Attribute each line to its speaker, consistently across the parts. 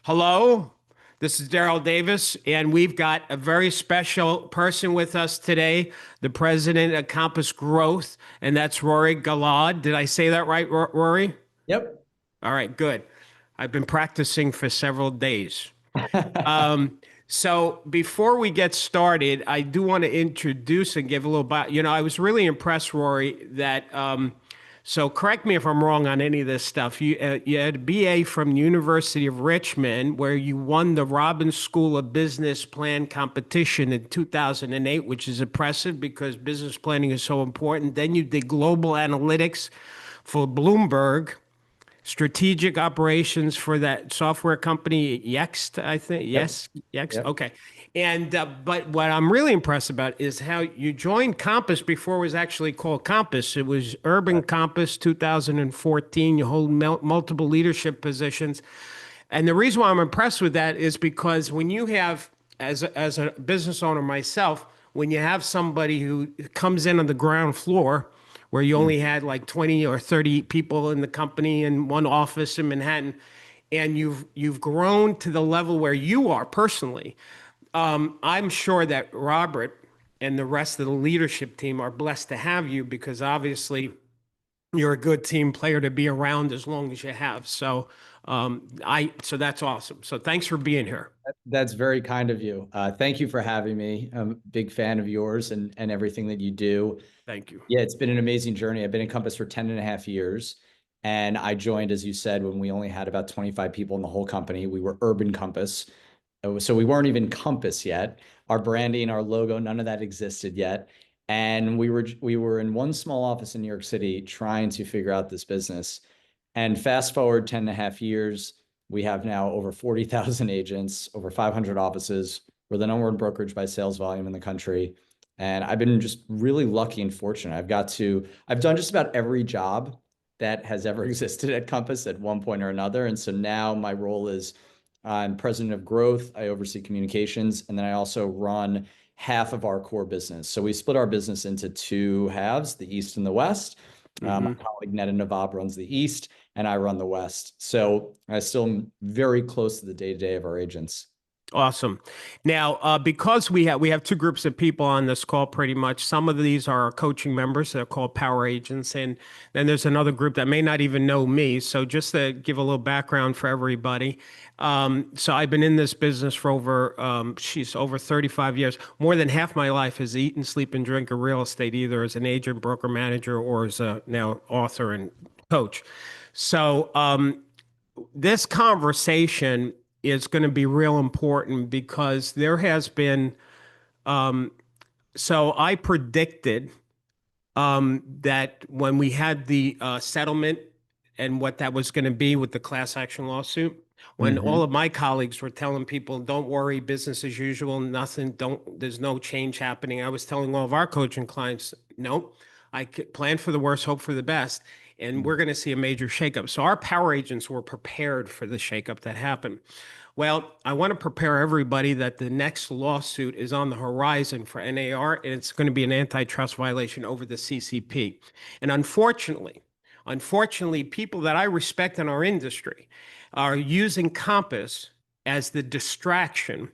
Speaker 1: Hello, this is Darryl Davis, and we've got a very special person with us today, the president of Compass Growth, and that's Rory Golod. Did I say that right, Rory?
Speaker 2: Yep.
Speaker 1: All right, good. I've been practicing for several days. Um, so before we get started, I do want to introduce and give a little I was really impressed, Rory, that so correct me if I'm wrong on any of this stuff. You had a BA from the University of Richmond, where you won the Robbins School of Business Plan competition in 2008, which is impressive because business planning is so important. Then you did global analytics for Bloomberg, strategic operations for that software company, Yext, I think.
Speaker 2: Yep.
Speaker 1: Yes, Yext.
Speaker 2: Yep.
Speaker 1: Okay. And but what I'm really impressed about is how you joined Compass before it was actually called Compass. It was Urban Compass 2014. You hold multiple leadership positions. And the reason why I'm impressed with that is because when you have, as a business owner myself, when you have somebody who comes in on the ground floor, where you
Speaker 2: Mm.
Speaker 1: only had like 20 or 30 people in the company in one office in Manhattan, and you've grown to the level where you are personally. I'm sure that Robert and the rest of the leadership team are blessed to have you because obviously you're a good team player to be around as long as you have. So that's awesome. So thanks for being here.
Speaker 2: That's very kind of you. Thank you for having me. I'm a big fan of yours and everything that you do.
Speaker 1: Thank you.
Speaker 2: Yeah, it's been an amazing journey. I've been in Compass for 10 and a half years. And I joined, as you said, when we only had about 25 people in the whole company. We were Urban Compass. So we weren't even Compass yet. Our branding, our logo, none of that existed yet. And we were in one small office in New York City trying to figure out this business. And fast forward 10 and a half years, we have now over 40,000 agents, over 500 offices. We're the number one brokerage by sales volume in the country. And I've been just really lucky and fortunate. I've done just about every job that has ever existed at Compass at one point or another. And so now my role is I'm president of growth. I oversee communications, and then I also run half of our core business. So we split our business into two halves, the East and the West. My
Speaker 1: Hmm.
Speaker 2: colleague Netta Navab runs the East, and I run the West. So I still am very close to the day-to-day of our agents.
Speaker 1: Awesome. Now, because we have two groups of people on this call, pretty much. Some of these are our coaching members. They're called power agents, and then there's another group that may not even know me. So, just to give a little background for everybody, so I've been in this business for over 35 years. More than half my life is eat and sleep and drink of real estate, either as an agent, broker, manager, or as a now author and coach. So, this conversation is going to be real important because there has been so I predicted that when we had the settlement and what that was going to be with the class action lawsuit, when all
Speaker 2: Hmm.
Speaker 1: of my colleagues were telling people, don't worry, business as usual, nothing, there's no change happening. I was telling all of our coaching clients, no, I could plan for the worst, hope for the best. And we're going to see a major shakeup. So our power agents were prepared for the shakeup that happened. Well, I want to prepare everybody that the next lawsuit is on the horizon for NAR, and it's going to be an antitrust violation over the CCP. And unfortunately, people that I respect in our industry are using Compass as the distraction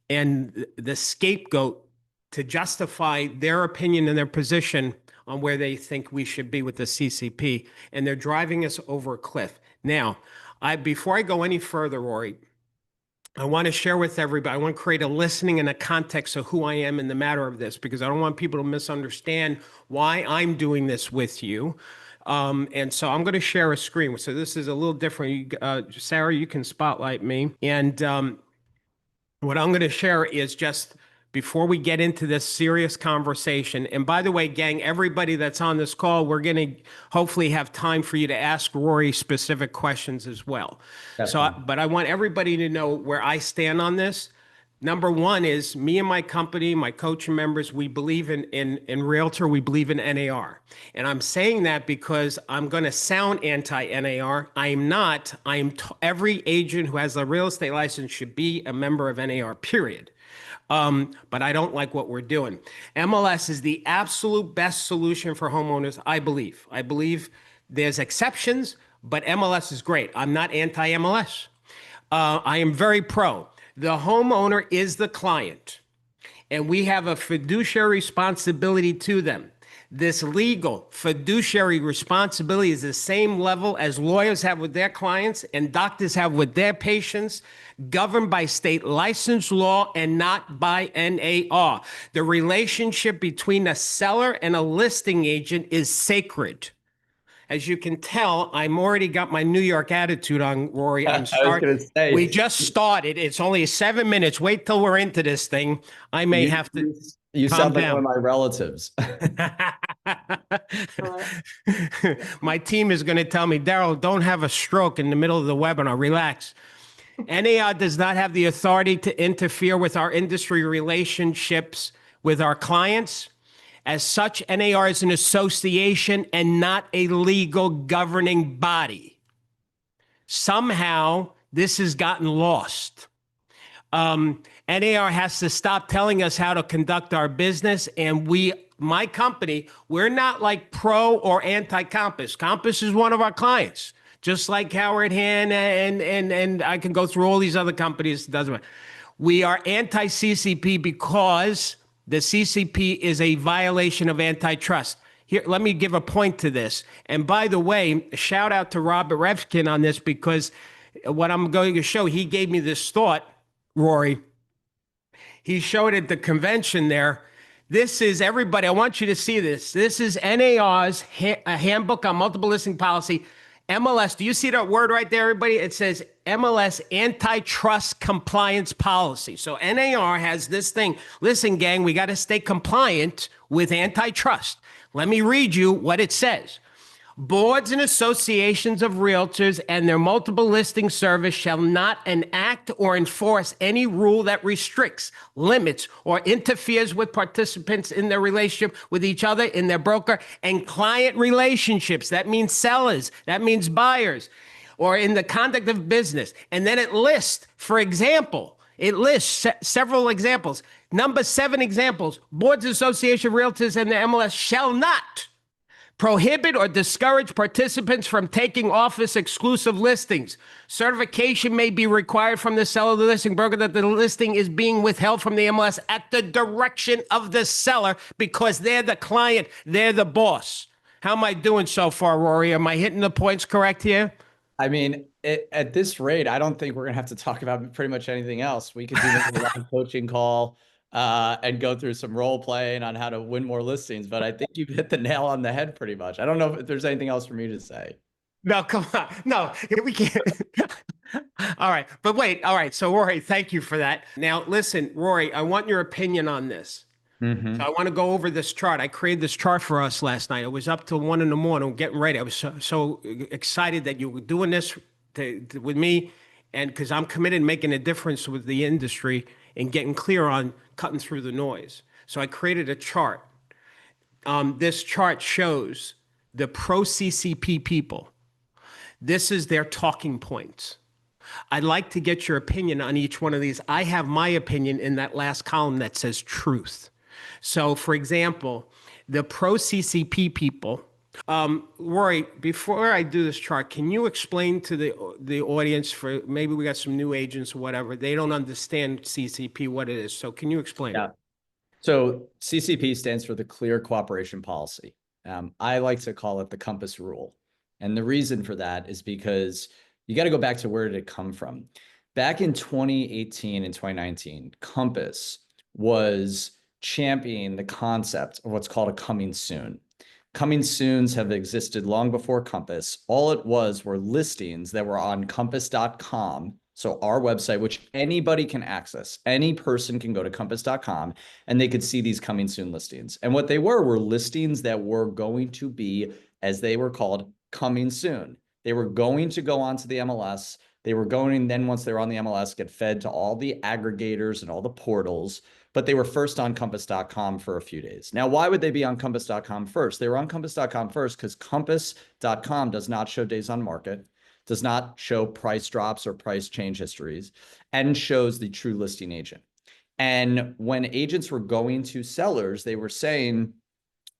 Speaker 1: and the scapegoat to justify their opinion and their position on where they think we should be with the CCP, and they're driving us over a cliff. Now, before I go any further, Rory, I want to share with everybody. I want to create a listening and a context of who I am in the matter of this because I don't want people to misunderstand why I'm doing this with you. And so I'm going to share a screen. So this is a little different. Sarah, you can spotlight me. And what I'm going to share is just before we get into this serious conversation. And by the way, gang, everybody that's on this call, we're going to hopefully have time for you to ask Rory specific questions as well.
Speaker 2: Definitely.
Speaker 1: But I want everybody to know where I stand on this. Number one is me and my company, my coaching members, we believe in Realtor, we believe in NAR. And I'm saying that because I'm going to sound anti-NAR. I am not. Every agent who has a real estate license should be a member of NAR, period. But I don't like what we're doing. MLS is the absolute best solution for homeowners, I believe. I believe there's exceptions, but MLS is great. I'm not anti-MLS. I am very pro. The homeowner is the client, and we have a fiduciary responsibility to them. This legal fiduciary responsibility is the same level as lawyers have with their clients and doctors have with their patients, governed by state license law and not by NAR. The relationship between a seller and a listing agent is sacred. As you can tell, I'm already got my New York attitude on, Rory.
Speaker 2: I was going to
Speaker 1: We
Speaker 2: say,
Speaker 1: just started. It's only 7 minutes. Wait till we're into this thing. I may have to
Speaker 2: you
Speaker 1: calm
Speaker 2: sound like one
Speaker 1: down.
Speaker 2: of my relatives.
Speaker 1: My team is going to tell me, Darryl, don't have a stroke in the middle of the webinar. Relax. NAR does not have the authority to interfere with our industry relationships with our clients. As such, NAR is an association and not a legal governing body. Somehow, this has gotten lost. NAR has to stop telling us how to conduct our business. And my company, we're not like pro or anti-Compass. Compass is one of our clients, just like Howard Hand and I can go through all these other companies. It doesn't matter. We are anti-CCP because the CCP is a violation of antitrust. Here, let me give a point to this. And by the way, shout out to Robert Revkin on this, because what I'm going to show, he gave me this thought, Rory. He showed at the convention there. This is, everybody, I want you to see this. This is NAR's handbook on multiple listing policy. MLS, do you see that word right there, everybody? It says MLS antitrust compliance policy. So NAR has this thing. Listen, gang, we got to stay compliant with antitrust. Let me read you what it says. Boards and associations of realtors and their multiple listing service shall not enact or enforce any rule that restricts, limits, or interferes with participants in their relationship with each other, in their broker and client relationships. That means sellers, that means buyers, or in the conduct of business. And then it lists, for example, it lists several examples. Number 7 examples: boards, association, realtors, and the MLS shall not prohibit or discourage participants from taking office exclusive listings. Certification may be required from the seller of the listing broker that the listing is being withheld from the MLS at the direction of the seller, because they're the client, they're the boss. How am I doing so far, Rory? Am I hitting the points correct here?
Speaker 2: I mean, at this rate, I don't think we're going to have to talk about pretty much anything else. We could do maybe a live coaching call and go through some role playing on how to win more listings. But I think you've hit the nail on the head pretty much. I don't know if there's anything else for me to say.
Speaker 1: No, come on. No, we can't. All right. But wait. All right. So, Rory, thank you for that. Now, listen, Rory, I want your opinion on this.
Speaker 2: Mm-hmm.
Speaker 1: So I want to go over this chart. I created this chart for us last night. It was up till 1 a.m, getting ready. I was so excited that you were doing this with me, and because I'm committed to making a difference with the industry and getting clear on cutting through the noise. So I created a chart. This chart shows the pro-CCP people. This is their talking points. I'd like to get your opinion on each one of these. I have my opinion in that last column that says truth. So, for example, the pro-CCP people. Rory, before I do this chart, can you explain to the audience, for maybe we got some new agents or whatever, they don't understand CCP, what it is. So can you explain it?
Speaker 2: So CCP stands for the Clear Cooperation Policy. I like to call it the Compass Rule. And the reason for that is because you got to go back to where did it come from. Back in 2018 and 2019, Compass was championing the concept of what's called a coming soon. Coming soons have existed long before Compass. All it was were listings that were on compass.com. So our website, which anybody can access, any person can go to compass.com and they could see these coming soon listings. And what they were listings that were going to be, as they were called, coming soon. They were going to go onto the MLS. They were going, then once they were on the MLS, get fed to all the aggregators and all the portals, but they were first on compass.com for a few days. Now, why would they be on compass.com first? They were on compass.com first because compass.com does not show days on market, does not show price drops or price change histories, and shows the true listing agent. And when agents were going to sellers, they were saying,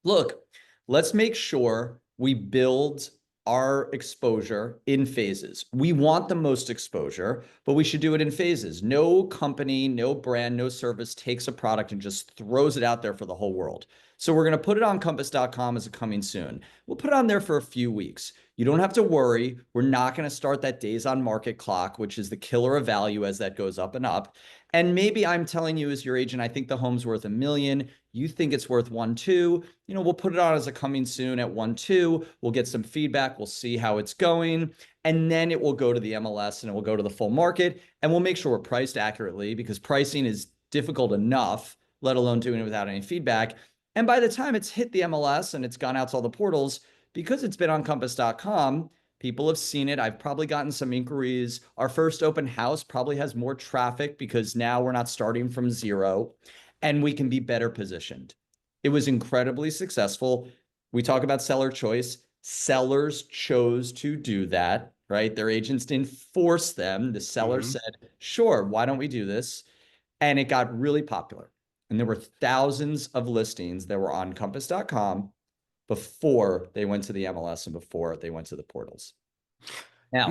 Speaker 2: look, let's make sure we build our exposure in phases. We want the most exposure, but we should do it in phases. No company, no brand, no service takes a product and just throws it out there for the whole world. So we're going to put it on compass.com as a coming soon. We'll put it on there for a few weeks. You don't have to worry. We're not going to start that days on market clock, which is the killer of value as that goes up and up. And maybe I'm telling you as your agent, I think the home's worth $1 million. You think it's worth 1.2. We'll put it on as a coming soon at 1.2. We'll get some feedback. We'll see how it's going. And then it will go to the MLS and it will go to the full market. And we'll make sure we're priced accurately, because pricing is difficult enough, let alone doing it without any feedback. And by the time it's hit the MLS and it's gone out to all the portals, because it's been on compass.com, people have seen it. I've probably gotten some inquiries. Our first open house probably has more traffic because now we're not starting from zero and we can be better positioned. It was incredibly successful. We talk about seller choice. Sellers chose to do that, right? Their agents didn't force them. The seller said, sure, why don't we do this? And it got really popular. And there were thousands of listings that were on compass.com before they went to the MLS and before they went to the portals. Now,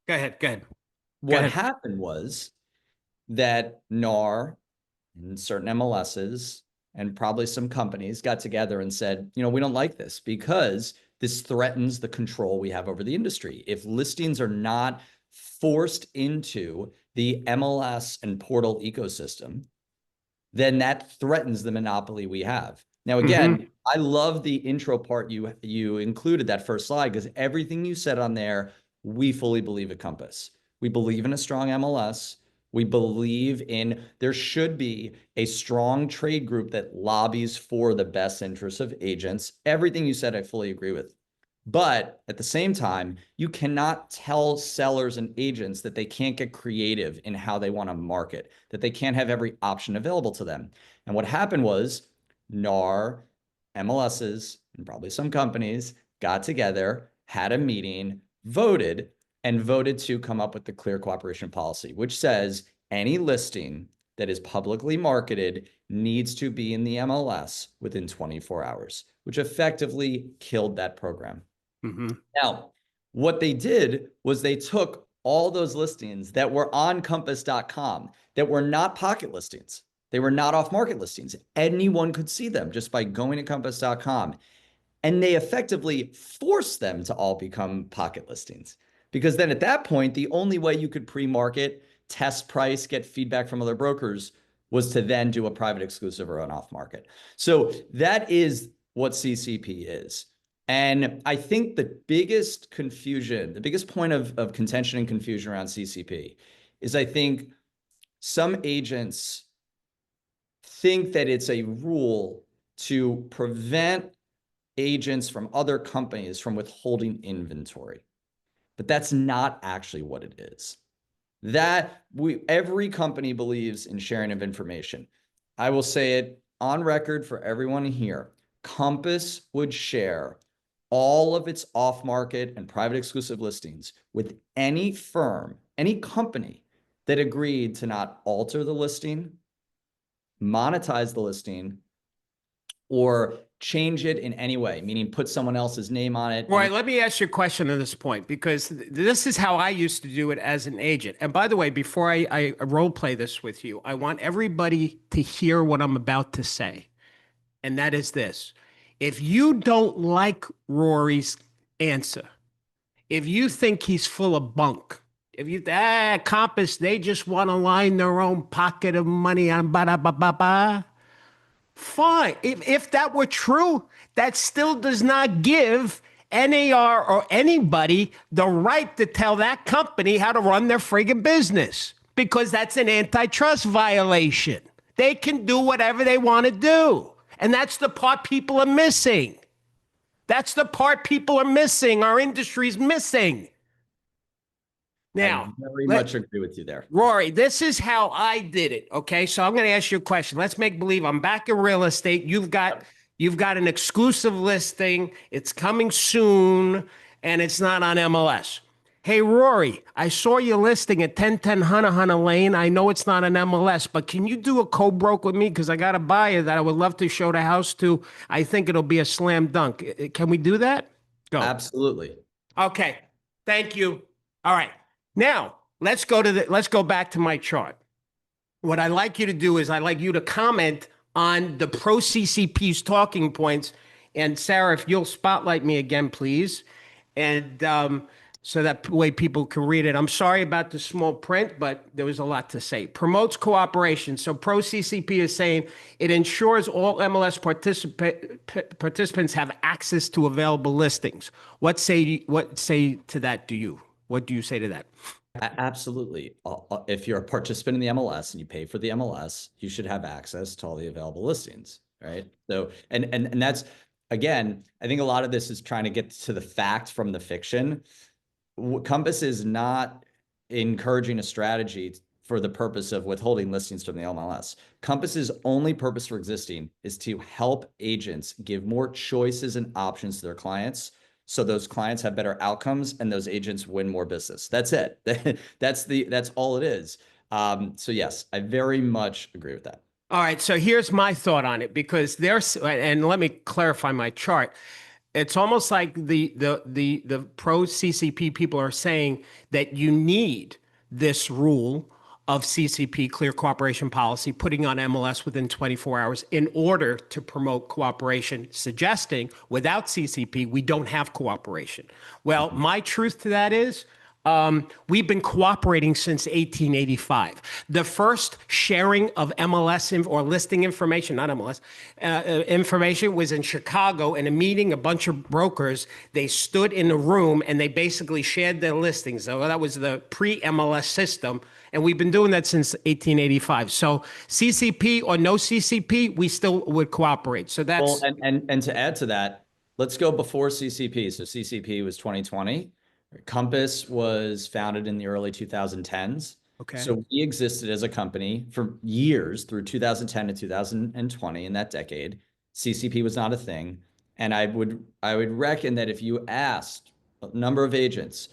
Speaker 1: go ahead.
Speaker 2: What happened was that NAR and certain MLSs and probably some companies got together and said, we don't like this because this threatens the control we have over the industry. If listings are not forced into the MLS and portal ecosystem, then that threatens the monopoly we have. Now, again, I love the intro part you included, that first slide, because everything you said on there, we fully believe at Compass. We believe in a strong MLS. We believe in there should be a strong trade group that lobbies for the best interests of agents. Everything you said, I fully agree with. But at the same time, you cannot tell sellers and agents that they can't get creative in how they want to market, that they can't have every option available to them. And what happened was NAR, MLSs, and probably some companies got together, had a meeting, voted to come up with the clear cooperation policy, which says any listing that is publicly marketed needs to be in the MLS within 24 hours, which effectively killed that program. Now, what they did was they took all those listings that were on compass.com that were not pocket listings. They were not off-market listings. Anyone could see them just by going to compass.com. And they effectively forced them to all become pocket listings. Because then at that point, the only way you could pre-market, test price, get feedback from other brokers was to then do a private exclusive or an off-market. So that is what CCP is. And I think the biggest confusion, the biggest point of contention and confusion around CCP is I think some agents think that it's a rule to prevent agents from other companies from withholding inventory. But that's not actually what it is. Every company believes in sharing of information. I will say it on record for everyone here. Compass would share all of its off-market and private exclusive listings with any firm, any company that agreed to not alter the listing, monetize the listing, or change it in any way, meaning put someone else's name on it.
Speaker 1: Right. Let me ask you a question at this point, because this is how I used to do it as an agent. And by the way, before I role play this with you, I want everybody to hear what I'm about to say. And that is this. If you don't like Rory's answer, if you think he's full of bunk, if you, Compass, they just want to line their own pocket of money on ba-da-ba-ba-ba, fine. If that were true, that still does not give NAR or anybody the right to tell that company how to run their friggin' business, because that's an antitrust violation. They can do whatever they want to do. And that's the part people are missing. That's the part people are missing. Our industry's missing. Now,
Speaker 2: I very much agree with you there.
Speaker 1: Rory, this is how I did it. Okay. So I'm going to ask you a question. Let's make believe I'm back in real estate. You've got an exclusive listing. It's coming soon and it's not on MLS. Hey, Rory, I saw your listing at 1010 Hunter Lane. I know it's not an MLS, but can you do a co-broke with me? Because I got a buyer that I would love to show the house to. I think it'll be a slam dunk. Can we do that? Go.
Speaker 2: Absolutely.
Speaker 1: Okay. Thank you. All right. Now let's go back to my chart. What I like you to do is I like you to comment on the pro CCP's talking points. And Sarah, if you'll spotlight me again, please. And so that way people can read it. I'm sorry about the small print, but there was a lot to say. Promotes cooperation. So pro CCP is saying it ensures all MLS participants have access to available listings. What say to that? What do you say to that?
Speaker 2: Absolutely. If you're a participant in the MLS and you pay for the MLS, you should have access to all the available listings, right? So, and that's, again, I think a lot of this is trying to get to the fact from the fiction. Compass is not encouraging a strategy for the purpose of withholding listings from the MLS. Compass's only purpose for existing is to help agents give more choices and options to their clients, so those clients have better outcomes and those agents win more business. That's it. That's all it is. So yes, I very much agree with that.
Speaker 1: All right, so here's my thought on it, because and let me clarify my chart. It's almost like the pro CCP people are saying that you need this rule of CCP, clear cooperation policy, putting on MLS within 24 hours in order to promote cooperation, suggesting without CCP, we don't have cooperation. Well, my truth to that is, we've been cooperating since 1885. The first sharing of MLS or listing information, not MLS, information was in Chicago in a meeting, a bunch of brokers, they stood in a room and they basically shared their listings. So that was the pre-MLS system. And we've been doing that since 1885. So CCP or no CCP, we still would cooperate. So that's...
Speaker 2: Well, and to add to that, let's go before CCP. So CCP was 2020. Compass was founded in the early 2010s.
Speaker 1: Okay.
Speaker 2: So we existed as a company for years through 2010 to 2020 in that decade. CCP was not a thing. And I would reckon that if you asked a number of agents,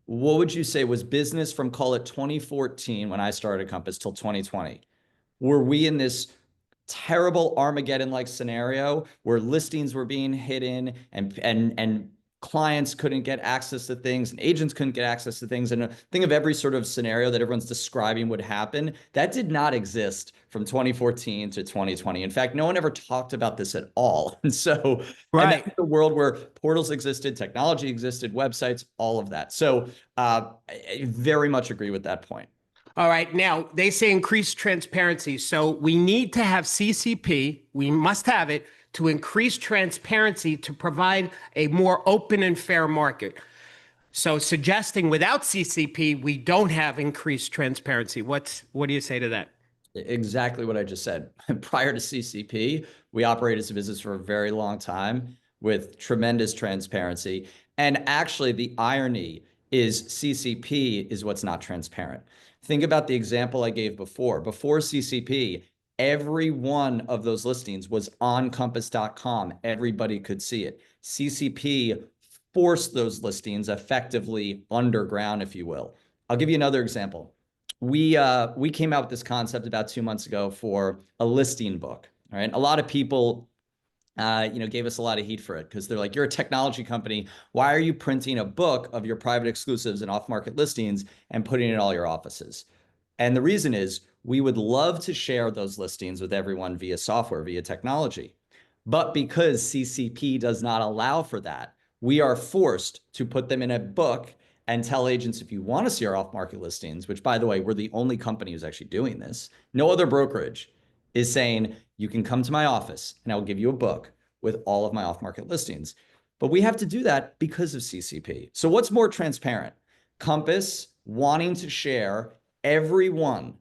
Speaker 2: what would you say was business from, call it 2014 when I started Compass till 2020? Were we in this terrible Armageddon-like scenario where listings were being hidden and clients couldn't get access to things and agents couldn't get access to things, and think of every sort of scenario that everyone's describing would happen? That did not exist from 2014 to 2020. In fact, no one ever talked about this at all. And so,
Speaker 1: Right.
Speaker 2: and that's the world where portals existed, technology existed, websites, all of that. So I very much agree with that point.
Speaker 1: All right. Now, they say increase transparency. So we need to have CCP. We must have it to increase transparency to provide a more open and fair market. So suggesting without CCP, we don't have increased transparency. What do you say to that?
Speaker 2: Exactly what I just said. Prior to CCP, we operated as a business for a very long time with tremendous transparency. And actually, the irony is CCP is what's not transparent. Think about the example I gave before. Before CCP, every one of those listings was on compass.com. Everybody could see it. CCP forced those listings effectively underground, if you will. I'll give you another example. We came out with this concept about 2 months ago for a listing book. All right. A lot of people gave us a lot of heat for it because they're like, you're a technology company. Why are you printing a book of your private exclusives and off-market listings and putting it in all your offices? And the reason is we would love to share those listings with everyone via software, via technology. But because CCP does not allow for that, we are forced to put them in a book and tell agents, if you want to see our off-market listings, which, by the way, we're the only company who's actually doing this. No other brokerage is saying, you can come to my office and I'll give you a book with all of my off-market listings. But we have to do that because of CCP. So what's more transparent? Compass wanting to share every one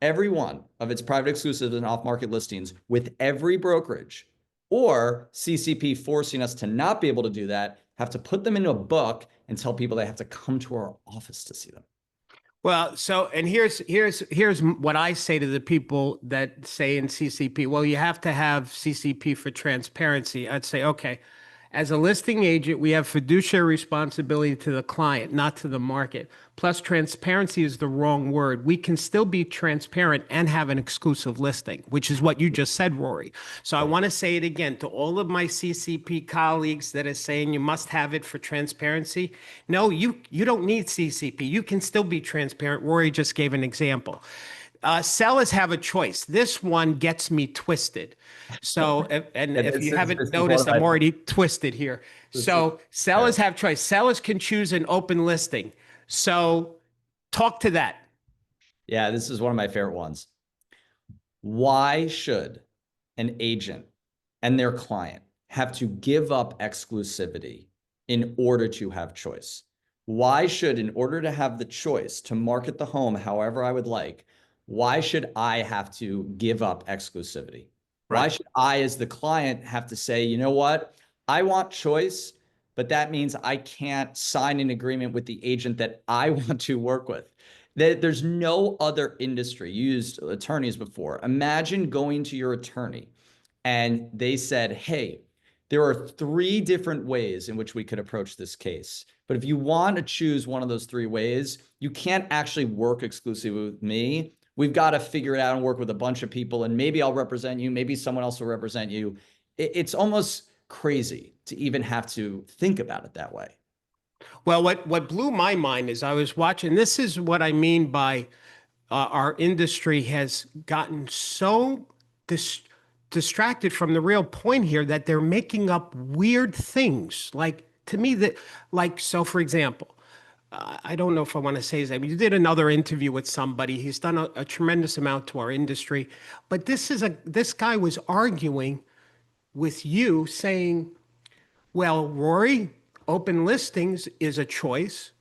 Speaker 2: of its private exclusives and off-market listings with every brokerage, or CCP forcing us to not be able to do that, have to put them into a book and tell people they have to come to our office to see them.
Speaker 1: Well, so, and here's what I say to the people that say in CCP, well, you have to have CCP for transparency. I'd say, okay, As a listing agent, we have fiduciary responsibility to the client, not to the market. Plus, transparency is the wrong word. We can still be transparent and have an exclusive listing, which is what you just said, Rory. So I want to say it again to all of my CCP colleagues that are saying you must have it for transparency. No, you don't need CCP. You can still be transparent. Rory just gave an example. Sellers have a choice. This one gets me twisted. So, if you haven't noticed, I'm already twisted here. So, sellers have choice. Sellers can choose an open listing. So, talk to that.
Speaker 2: Yeah, this is one of my favorite ones. Why should an agent and their client have to give up exclusivity in order to have choice? Why should, in order to have the choice to market the home however I would like, why should I have to give up exclusivity? Why should I, as the client, have to say, you know what? I want choice, but that means I can't sign an agreement with the agent that I want to work with. There's no other industry. You used attorneys before. Imagine going to your attorney and they said, hey, there are 3 different ways in which we could approach this case. But if you want to choose one of those 3 ways, you can't actually work exclusively with me. We've got to figure it out and work with a bunch of people, and maybe I'll represent you, maybe someone else will represent you. It's almost crazy to even have to think about it that way.
Speaker 1: Well, what blew my mind is I was watching. This is what I mean by our industry has gotten so distracted from the real point here that they're making up weird things. Like to me, so for example, I don't know if I want to say his name. You did another interview with somebody. He's done a tremendous amount to our industry, but this guy was arguing with you, saying, "Well, Rory, open listings is a choice.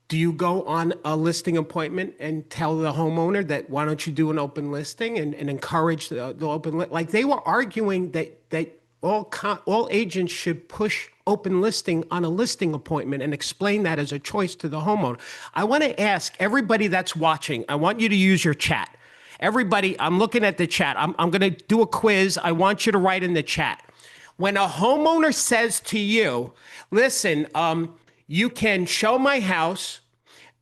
Speaker 1: Do you go on a listing appointment and tell the homeowner that why don't you do an open listing and encourage the open like they were arguing that all agents should push open listing on a listing appointment and explain that as a choice to the homeowner. I want to ask everybody that's watching, I want you to use your chat. Everybody, I'm looking at the chat. I'm going to do a quiz. I want you to write in the chat. When a homeowner says to you, listen, you can show my house,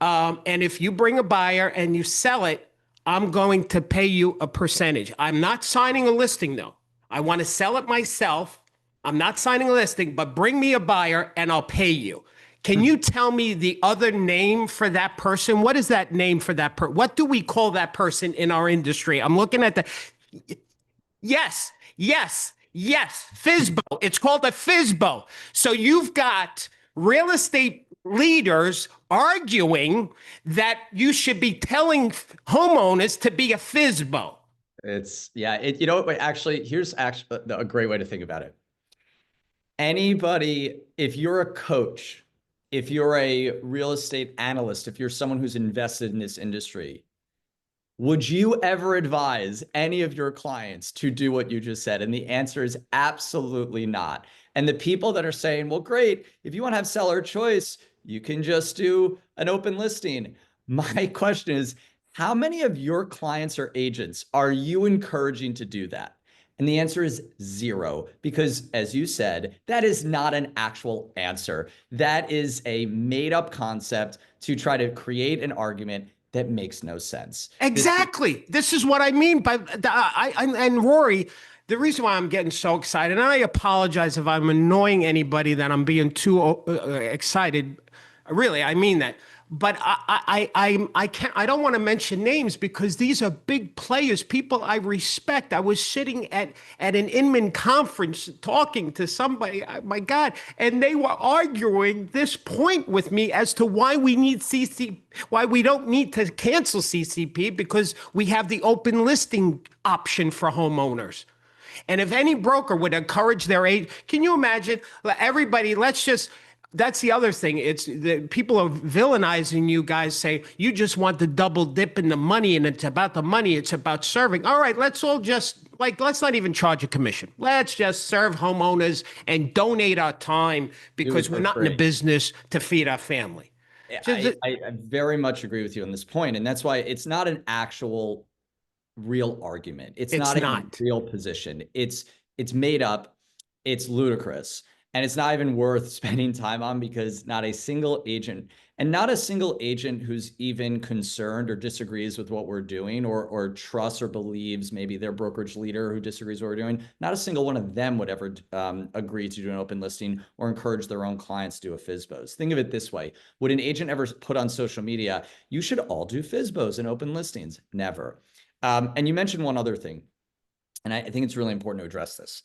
Speaker 1: and if you bring a buyer and you sell it, I'm going to pay you a percentage. I'm not signing a listing, though. I want to sell it myself. I'm not signing a listing, but bring me a buyer and I'll pay you. Can you tell me the other name for that person? What is that name for that person? What do we call that person in our industry? I'm looking at the... Yes, yes, yes, FSBO. It's called a FSBO. So you've got real estate leaders arguing that you should be telling homeowners to be a FSBO.
Speaker 2: You know what, actually, here's actually a great way to think about it. Anybody, if you're a coach, if you're a real estate analyst, if you're someone who's invested in this industry, would you ever advise any of your clients to do what you just said? And the answer is absolutely not. And the people that are saying, well, great, if you want to have seller choice, you can just do an open listing. My question is, how many of your clients or agents are you encouraging to do that? And the answer is 0, because as you said, that is not an actual answer. That is a made-up concept to try to create an argument that makes no sense.
Speaker 1: Exactly. This is what I mean by and Rory, the reason why I'm getting so excited, and I apologize if I'm annoying anybody that I'm being too excited. Really, I mean that. But I don't want to mention names because these are big players, people I respect. I was sitting at an Inman conference talking to somebody, my God, and they were arguing this point with me as to why we need why we don't need to cancel CCP because we have the open listing option for homeowners. And if any broker would encourage their agent, can you imagine everybody, that's the other thing. It's the people are villainizing you guys, say you just want the double dip in the money and it's about the money. It's about serving. All right, let's all just let's not even charge a commission. Let's just serve homeowners and donate our time because we're not in the business to feed our family.
Speaker 2: I very much agree with you on this point. And that's why it's not an actual real argument. It's not a real position. It's made up. It's ludicrous. And it's not even worth spending time on because not a single agent, and not a single agent who's even concerned or disagrees with what we're doing, or trusts or believes maybe their brokerage leader who disagrees with what we're doing, not a single one of them would ever agree to do an open listing or encourage their own clients to do a FSBOs. Think of it this way. Would an agent ever put on social media, you should all do FSBOs and open listings? Never. And you mentioned one other thing, and I think it's really important to address this.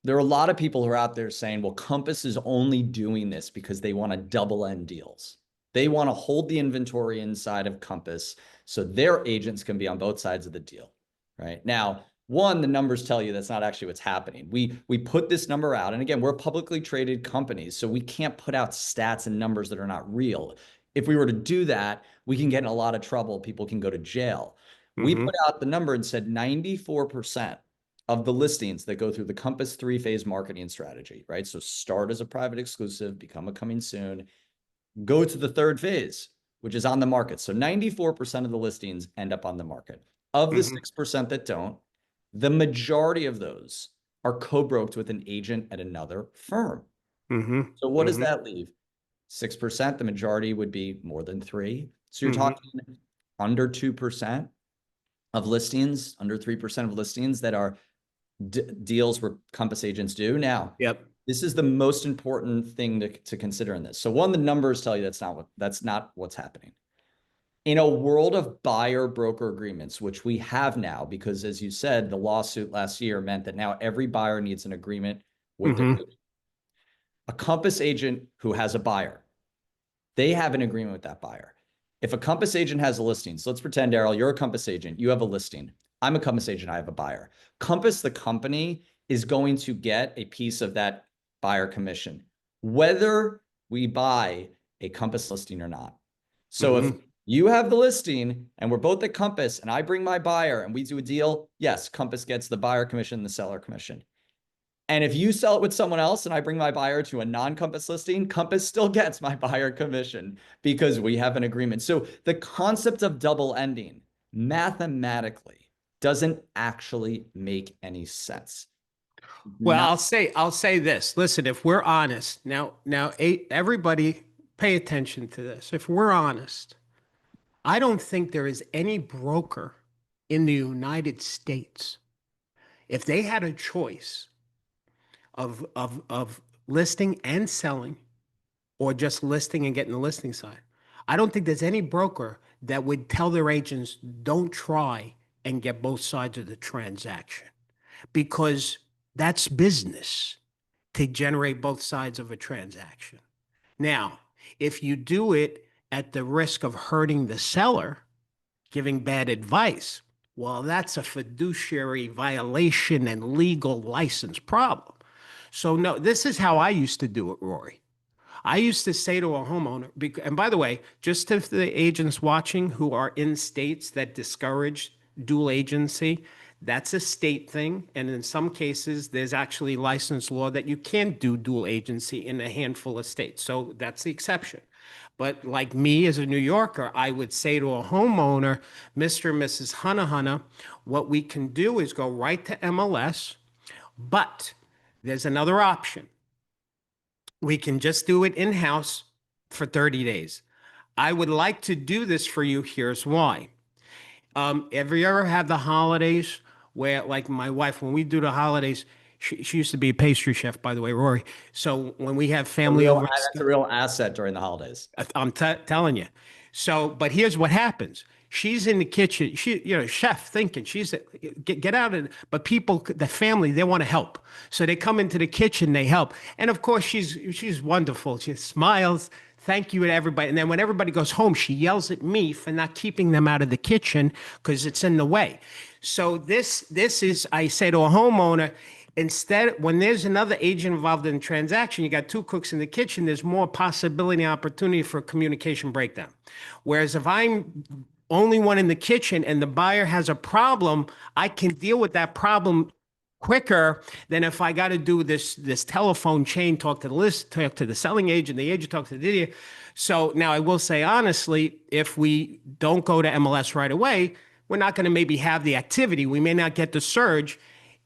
Speaker 2: There are a lot of people who are out there saying, well, Compass is only doing this because they want to double end deals. They want to hold the inventory inside of Compass so their agents can be on both sides of the deal, right? Now, one, the numbers tell you that's not actually what's happening. We put this number out, and again, we're publicly traded companies, so we can't put out stats and numbers that are not real. If we were to do that, we can get in a lot of trouble. People can go to jail. We put out the number and said 94% of the listings that go through the Compass 3-phase marketing strategy, right? So start as a private exclusive, become a coming soon, go to the 3rd phase, which is on the market. So 94% of the listings end up on the market. Of the 6% that don't, the majority of those are co-broked with an agent at another firm. So what does that leave? 6%, the majority would be more than 3. So you're talking under 2% of listings, under 3% of listings that are deals where Compass agents do. Now, this is the most important thing to consider in this. So one, the numbers tell you that's not what's happening. In a world of buyer broker agreements, which we have now, because as you said, the lawsuit last year meant that now every buyer needs an agreement with their agent. A Compass agent who has a buyer, they have an agreement with that buyer. If a Compass agent has a listing, so let's pretend, Darryl, you're a Compass agent, you have a listing. I'm a Compass agent, I have a buyer. Compass, the company, is going to get a piece of that buyer commission, whether we buy a Compass listing or not. So if you have the listing and we're both at Compass and I bring my buyer and we do a deal, yes, Compass gets the buyer commission, the seller commission. And if you sell it with someone else and I bring my buyer to a non-Compass listing, Compass still gets my buyer commission because we have an agreement. So the concept of double ending mathematically doesn't actually make any sense.
Speaker 1: Well, I'll say this. Listen, if we're honest, now, everybody pay attention to this. If we're honest, I don't think there is any broker in the United States, if they had a choice of listing and selling, or just listing and getting the listing side, I don't think there's any broker that would tell their agents, don't try and get both sides of the transaction, because that's business to generate both sides of a transaction. Now, if you do it at the risk of hurting the seller, giving bad advice, well, that's a fiduciary violation and legal license problem. So no, this is how I used to do it, Rory. I used to say to a homeowner, and by the way, just to the agents watching who are in states that discourage dual agency, that's a state thing. And in some cases, there's actually license law that you can't do dual agency in a handful of states. So that's the exception. But like me as a New Yorker, I would say to a homeowner, Mr. and Mrs. Hunna, what we can do is go right to MLS, but there's another option. We can just do it in-house for 30 days. I would like to do this for you. Here's why. Have you ever had the holidays where, like my wife, when we do the holidays, she used to be a pastry chef, by the way, Rory. So when we have family over,
Speaker 2: that's a real asset during the holidays.
Speaker 1: I'm telling you. So, but here's what happens. She's in the kitchen. Chef thinking get out of it. But people, the family, they want to help. So they come into the kitchen, they help. And of course, she's wonderful. She smiles. Thank you to everybody. And then when everybody goes home, she yells at me for not keeping them out of the kitchen because it's in the way. So this is, I say to a homeowner, instead, when there's another agent involved in the transaction, you got 2 cooks in the kitchen, there's more possibility and opportunity for a communication breakdown. Whereas if I'm only one in the kitchen and the buyer has a problem, I can deal with that problem quicker than if I got to do this telephone chain, talk to the selling agent, the agent talk to the dealer. So now I will say honestly, if we don't go to MLS right away, we're not going to maybe have the activity. We may not get the surge.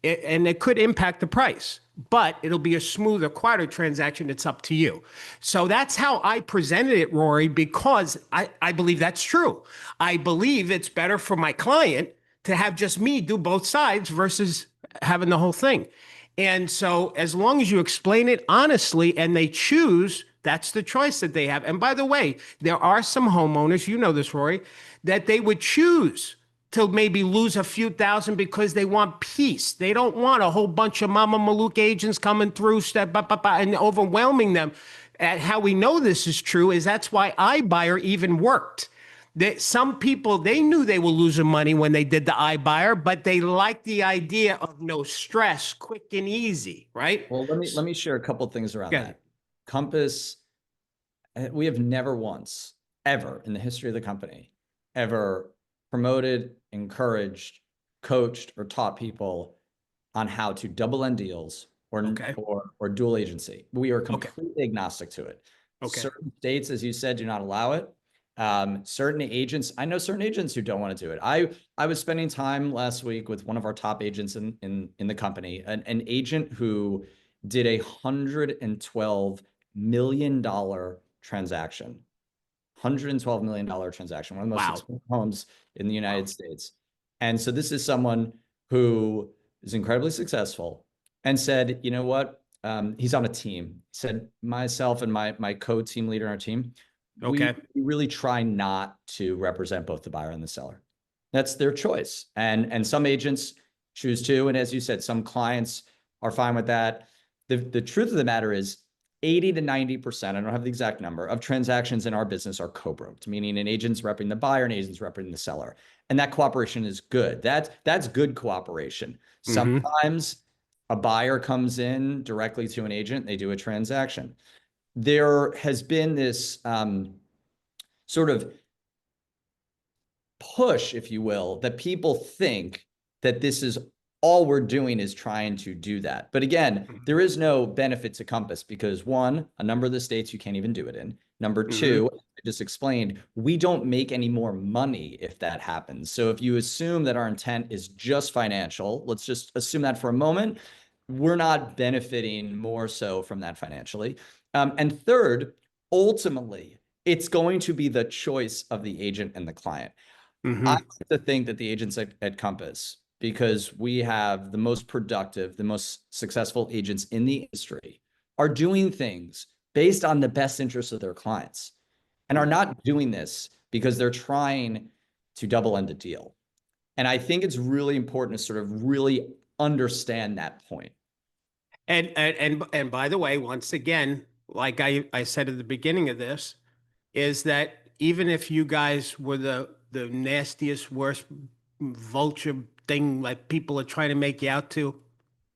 Speaker 1: and it could impact the price, but it'll be a smoother, quieter transaction. It's up to you. So that's how I presented it, Rory, because I believe that's true. I believe it's better for my client to have just me do both sides versus having the whole thing. And so as long as you explain it honestly and they choose, that's the choice that they have. And by the way, there are some homeowners, you know this, Rory, that they would choose to maybe lose a few thousand because they want peace. They don't want a whole bunch of Mama Malouk agents coming through and overwhelming them. And how we know this is true is that's why iBuyer even worked. Some people, they knew they were losing money when they did the iBuyer, but they liked the idea of no stress, quick and easy, right?
Speaker 2: Well, let me share a couple of things around
Speaker 1: Yeah.
Speaker 2: that. Compass, we have never once, ever in the history of the company, ever promoted, encouraged, coached, or taught people on how to double end deals
Speaker 1: Okay.
Speaker 2: or dual agency. We are
Speaker 1: Okay.
Speaker 2: completely agnostic to it.
Speaker 1: Okay.
Speaker 2: Certain states, as you said, do not allow it. Certain agents, I know certain agents who don't want to do it. I was spending time last week with one of our top agents in the company, an agent who did $112 million transaction. $112 million transaction, one of the most
Speaker 1: Wow.
Speaker 2: expensive homes in the
Speaker 1: Wow.
Speaker 2: United States. And so this is someone who is incredibly successful and said, you know what? He's on a team. Said myself and my co-team leader on our team, we
Speaker 1: Okay.
Speaker 2: really try not to represent both the buyer and the seller. That's their choice. And some agents choose to. And as you said, some clients are fine with that. The truth of the matter is 80 to 90%, I don't have the exact number, of transactions in our business are co-broked, meaning an agent's repping the buyer and agent's repping the seller. And that cooperation is good. That's good cooperation.
Speaker 1: Mm-hmm.
Speaker 2: Sometimes a buyer comes in directly to an agent, they do a transaction. There has been this sort of push, if you will, that people think that this is all we're doing is trying to do that. But again, there is no benefit to Compass because one, a number of the states you can't even do it in. Number
Speaker 1: Mm-hmm.
Speaker 2: two, I just explained, we don't make any more money if that happens. So if you assume that our intent is just financial, let's just assume that for a moment, we're not benefiting more so from that financially. And third, ultimately, it's going to be the choice of the agent and the client. I
Speaker 1: Mm-hmm.
Speaker 2: like to think that the agents at Compass, because we have the most productive, the most successful agents in the industry, are doing things based on the best interests of their clients and are not doing this because they're trying to double end a deal. And I think it's really important to sort of really understand that point.
Speaker 1: And by the way, once again, like I said at the beginning of this, is that even if you guys were the nastiest, worst vulture thing like people are trying to make you out to,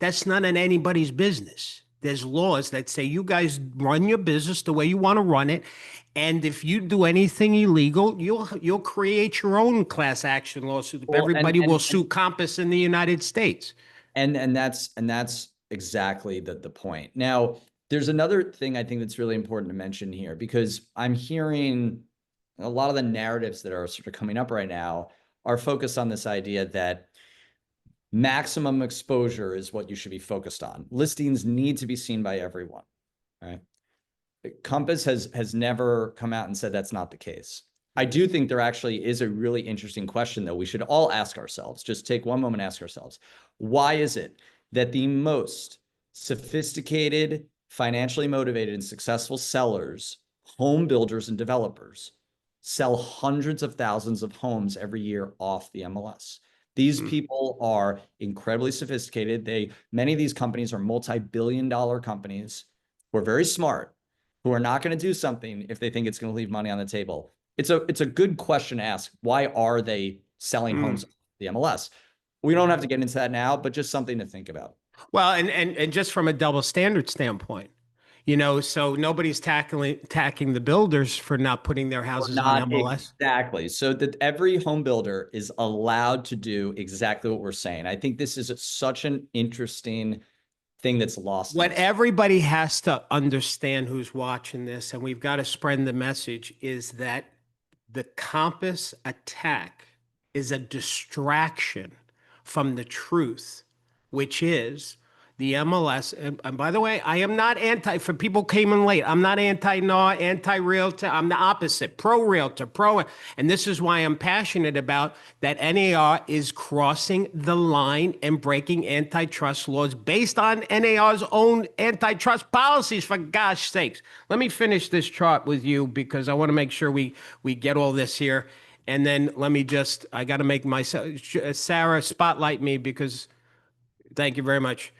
Speaker 1: that's none of anybody's business. There's laws that say you guys run your business the way you want to run it, and if you do anything illegal, you'll create your own class action lawsuit.
Speaker 2: Well,
Speaker 1: Everybody will sue Compass in the United States.
Speaker 2: and that's exactly the point. Now, there's another thing I think that's really important to mention here because I'm hearing a lot of the narratives that are sort of coming up right now are focused on this idea that maximum exposure is what you should be focused on. Listings need to be seen by everyone, right? Compass has never come out and said that's not the case. I do think there actually is a really interesting question, though, we should all ask ourselves. Just take one moment and ask ourselves, why is it that the most sophisticated, financially motivated, and successful sellers, home builders, and developers sell hundreds of thousands of homes every year off the MLS? These
Speaker 1: Mm.
Speaker 2: people are incredibly sophisticated. Many of these companies are multi-billion-dollar companies who are very smart, who are not going to do something if they think it's going to leave money on the table. It's a good question to ask. Why are they selling
Speaker 1: Mm.
Speaker 2: homes off the MLS? We don't have to get into that now, but just something to think about.
Speaker 1: Well, and just from a double standard standpoint, so nobody's attacking the builders for not putting their
Speaker 2: Or
Speaker 1: houses on
Speaker 2: not
Speaker 1: MLS.
Speaker 2: exactly. So that every home builder is allowed to do exactly what we're saying. I think this is such an interesting thing that's lost in
Speaker 1: What
Speaker 2: us.
Speaker 1: everybody has to understand who's watching this, and we've got to spread the message, is that the Compass attack is a distraction from the truth which is the MLS. And by the way, I am not anti, for people who came in late, I'm not anti-NAR, anti-realtor. I'm the opposite, pro-realtor, pro. And this is why I'm passionate about that NAR is crossing the line and breaking antitrust laws based on NAR's own antitrust policies, for gosh sakes. Let me finish this chart with you because I want to make sure we get all this here. And then let me just, I got to make myself, Sarah, spotlight me because thank you very much.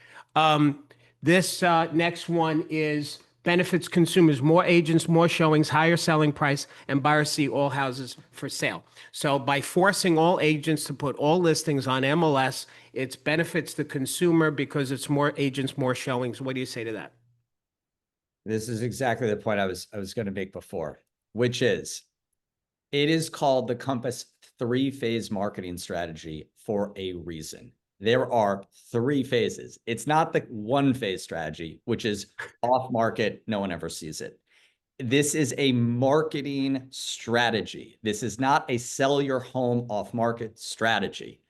Speaker 1: This next one is benefits consumers, more agents, more showings, higher selling price, and buyers see all houses for sale. So by forcing all agents to put all listings on MLS, it benefits the consumer because it's more agents, more showings. What do you say to that?
Speaker 2: This is exactly the point I was going to make before, which is it is called the Compass three-phase marketing strategy for a reason. There are three phases. It's not the one phase strategy, which is off market. No one ever sees it. This is a marketing strategy. This is not a sell your home off market strategy.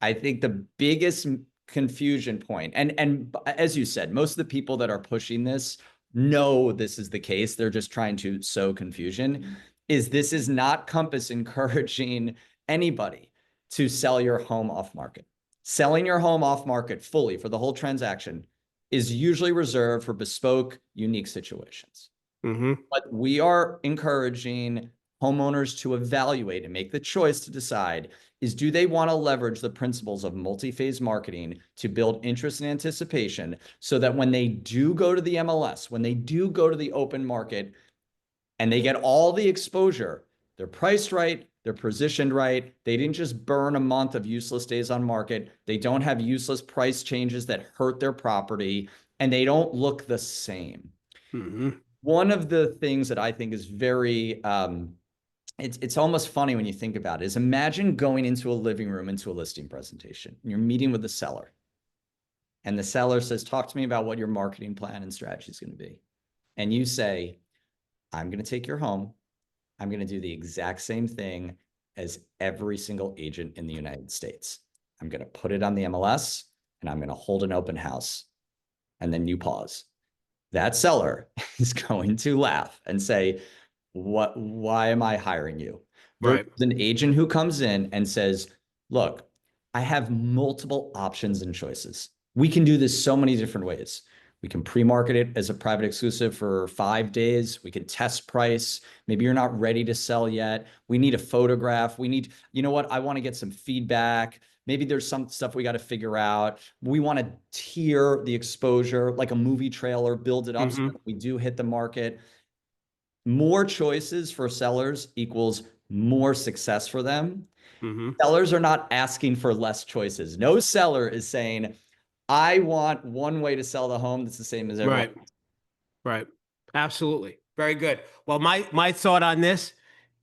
Speaker 2: I think the biggest confusion point, and as you said, most of the people that are pushing this know this is the case. They're just trying to sow confusion. This is not Compass encouraging anybody to sell your home off market. Selling your home off market fully for the whole transaction is usually reserved for bespoke, unique situations. But we are encouraging homeowners to evaluate and make the choice to decide is, do they want to leverage the principles of multi-phase marketing to build interest and anticipation so that when they do go to the MLS, when they do go to the open market and they get all the exposure, they're priced right, they're positioned right. They didn't just burn a month of useless days on market. They don't have useless price changes that hurt their property, and they don't look the same. One of the things that I think is very, it's almost funny when you think about it, is imagine going into a living room, into a listing presentation, and you're meeting with the seller. And the seller says, talk to me about what your marketing plan and strategy is going to be. And you say, I'm going to take your home. I'm going to do the exact same thing as every single agent in the United States. I'm going to put it on the MLS and I'm going to hold an open house. And then you pause. That seller is going to laugh and say, why am I hiring you?
Speaker 1: Right.
Speaker 2: Versus an agent who comes in and says, look, I have multiple options and choices. We can do this so many different ways. We can pre-market it as a private exclusive for 5 days. We can test price. Maybe you're not ready to sell yet. We need a photograph. We need, you know what? I want to get some feedback. Maybe there's some stuff we got to figure out. We want to tier the exposure like a movie trailer, build it up so that we do hit the market. More choices for sellers equals more success for them. Sellers are not asking for less choices. No seller is saying, I want one way to sell the home that's the same as everyone.
Speaker 1: Right. Absolutely. Very good. Well, my thought on this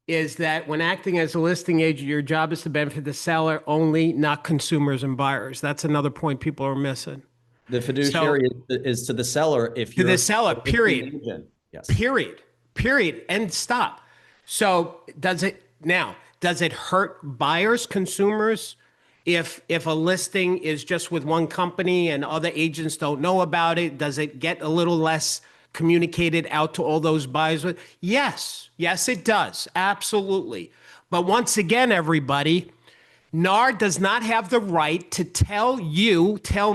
Speaker 1: is that when acting as a listing agent, your job is to benefit the seller only, not consumers and buyers. That's another point people are missing.
Speaker 2: The fiduciary is to the seller if you're
Speaker 1: to the seller, period.
Speaker 2: Agent. Yes.
Speaker 1: Period. And stop. So does it hurt buyers, consumers? If a listing is just with one company and other agents don't know about it, does it get a little less communicated out to all those buyers? Yes, it does. Absolutely. But once again, everybody, NAR does not have the right to tell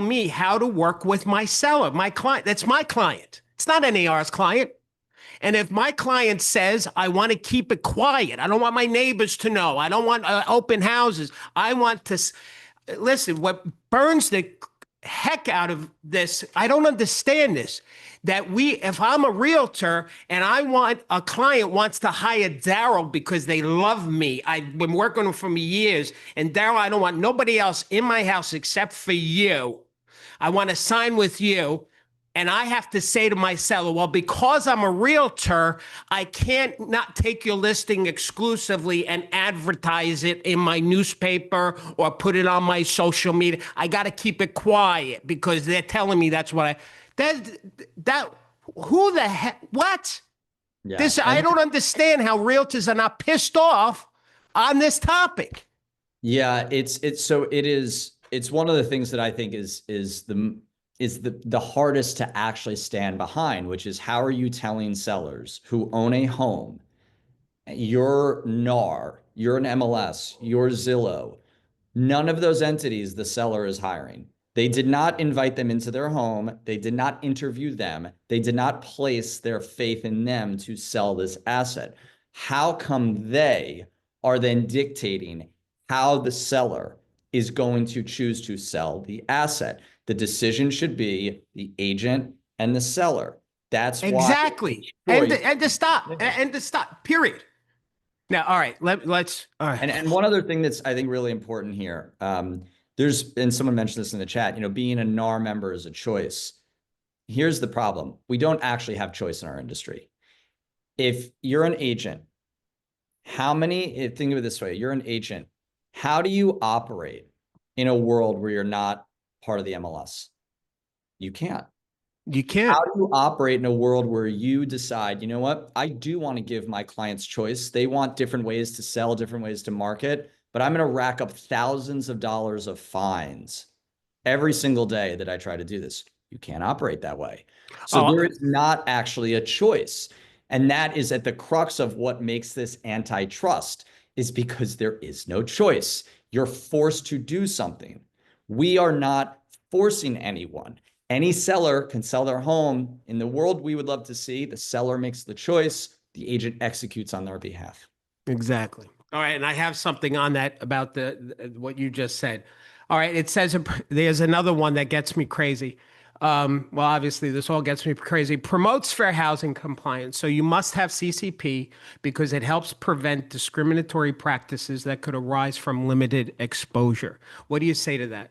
Speaker 1: me how to work with my seller, my client. That's my client. It's not NAR's client. And if my client says, I want to keep it quiet, I don't want my neighbors to know, I don't want open houses, I want to listen, what burns the heck out of this, I don't understand this, that if I'm a realtor and a client wants to hire Darryl because they love me, I've been working with him for years, and Darryl, I don't want nobody else in my house except for you. I want to sign with you. And I have to say to my seller, well, because I'm a realtor, I can't not take your listing exclusively and advertise it in my newspaper or put it on my social media. I got to keep it quiet because they're telling me that's what who the heck, what? Yeah. I don't understand how realtors are not pissed off on this topic.
Speaker 2: Yeah, it is. it's one of the things that I think is the hardest to actually stand behind, which is how are you telling sellers who own a home, you're NAR, you're an MLS, you're Zillow, none of those entities the seller is hiring. They did not invite them into their home. They did not interview them. They did not place their faith in them to sell this asset. How come they are then dictating how the seller is going to choose to sell the asset? The decision should be the agent and the seller. That's why.
Speaker 1: Exactly. And to stop. And to stop. Period. Now, all right. Let's. All right.
Speaker 2: And one other thing that's I think really important here, and someone mentioned this in the chat, being a NAR member is a choice. Here's the problem. We don't actually have choice in our industry. If you're an agent, think of it this way, you're an agent. How do you operate in a world where you're not part of the MLS? You can't.
Speaker 1: You can't.
Speaker 2: How do you operate in a world where you decide, you know what, I do want to give my clients choice. They want different ways to sell, different ways to market, but I'm going to rack up thousands of dollars of fines every single day that I try to do this. You can't operate that way. So there is not actually a choice. And that is at the crux of what makes this antitrust, is because there is no choice. You're forced to do something. We are not forcing anyone. Any seller can sell their home. In the world we would love to see, the seller makes the choice, the agent executes on their behalf.
Speaker 1: Exactly. All right, and I have something on that about what you just said. All right, it says there's another one that gets me crazy. Well, obviously, this all gets me crazy. Promotes fair housing compliance. So you must have CCP because it helps prevent discriminatory practices that could arise from limited exposure. What do you say to that?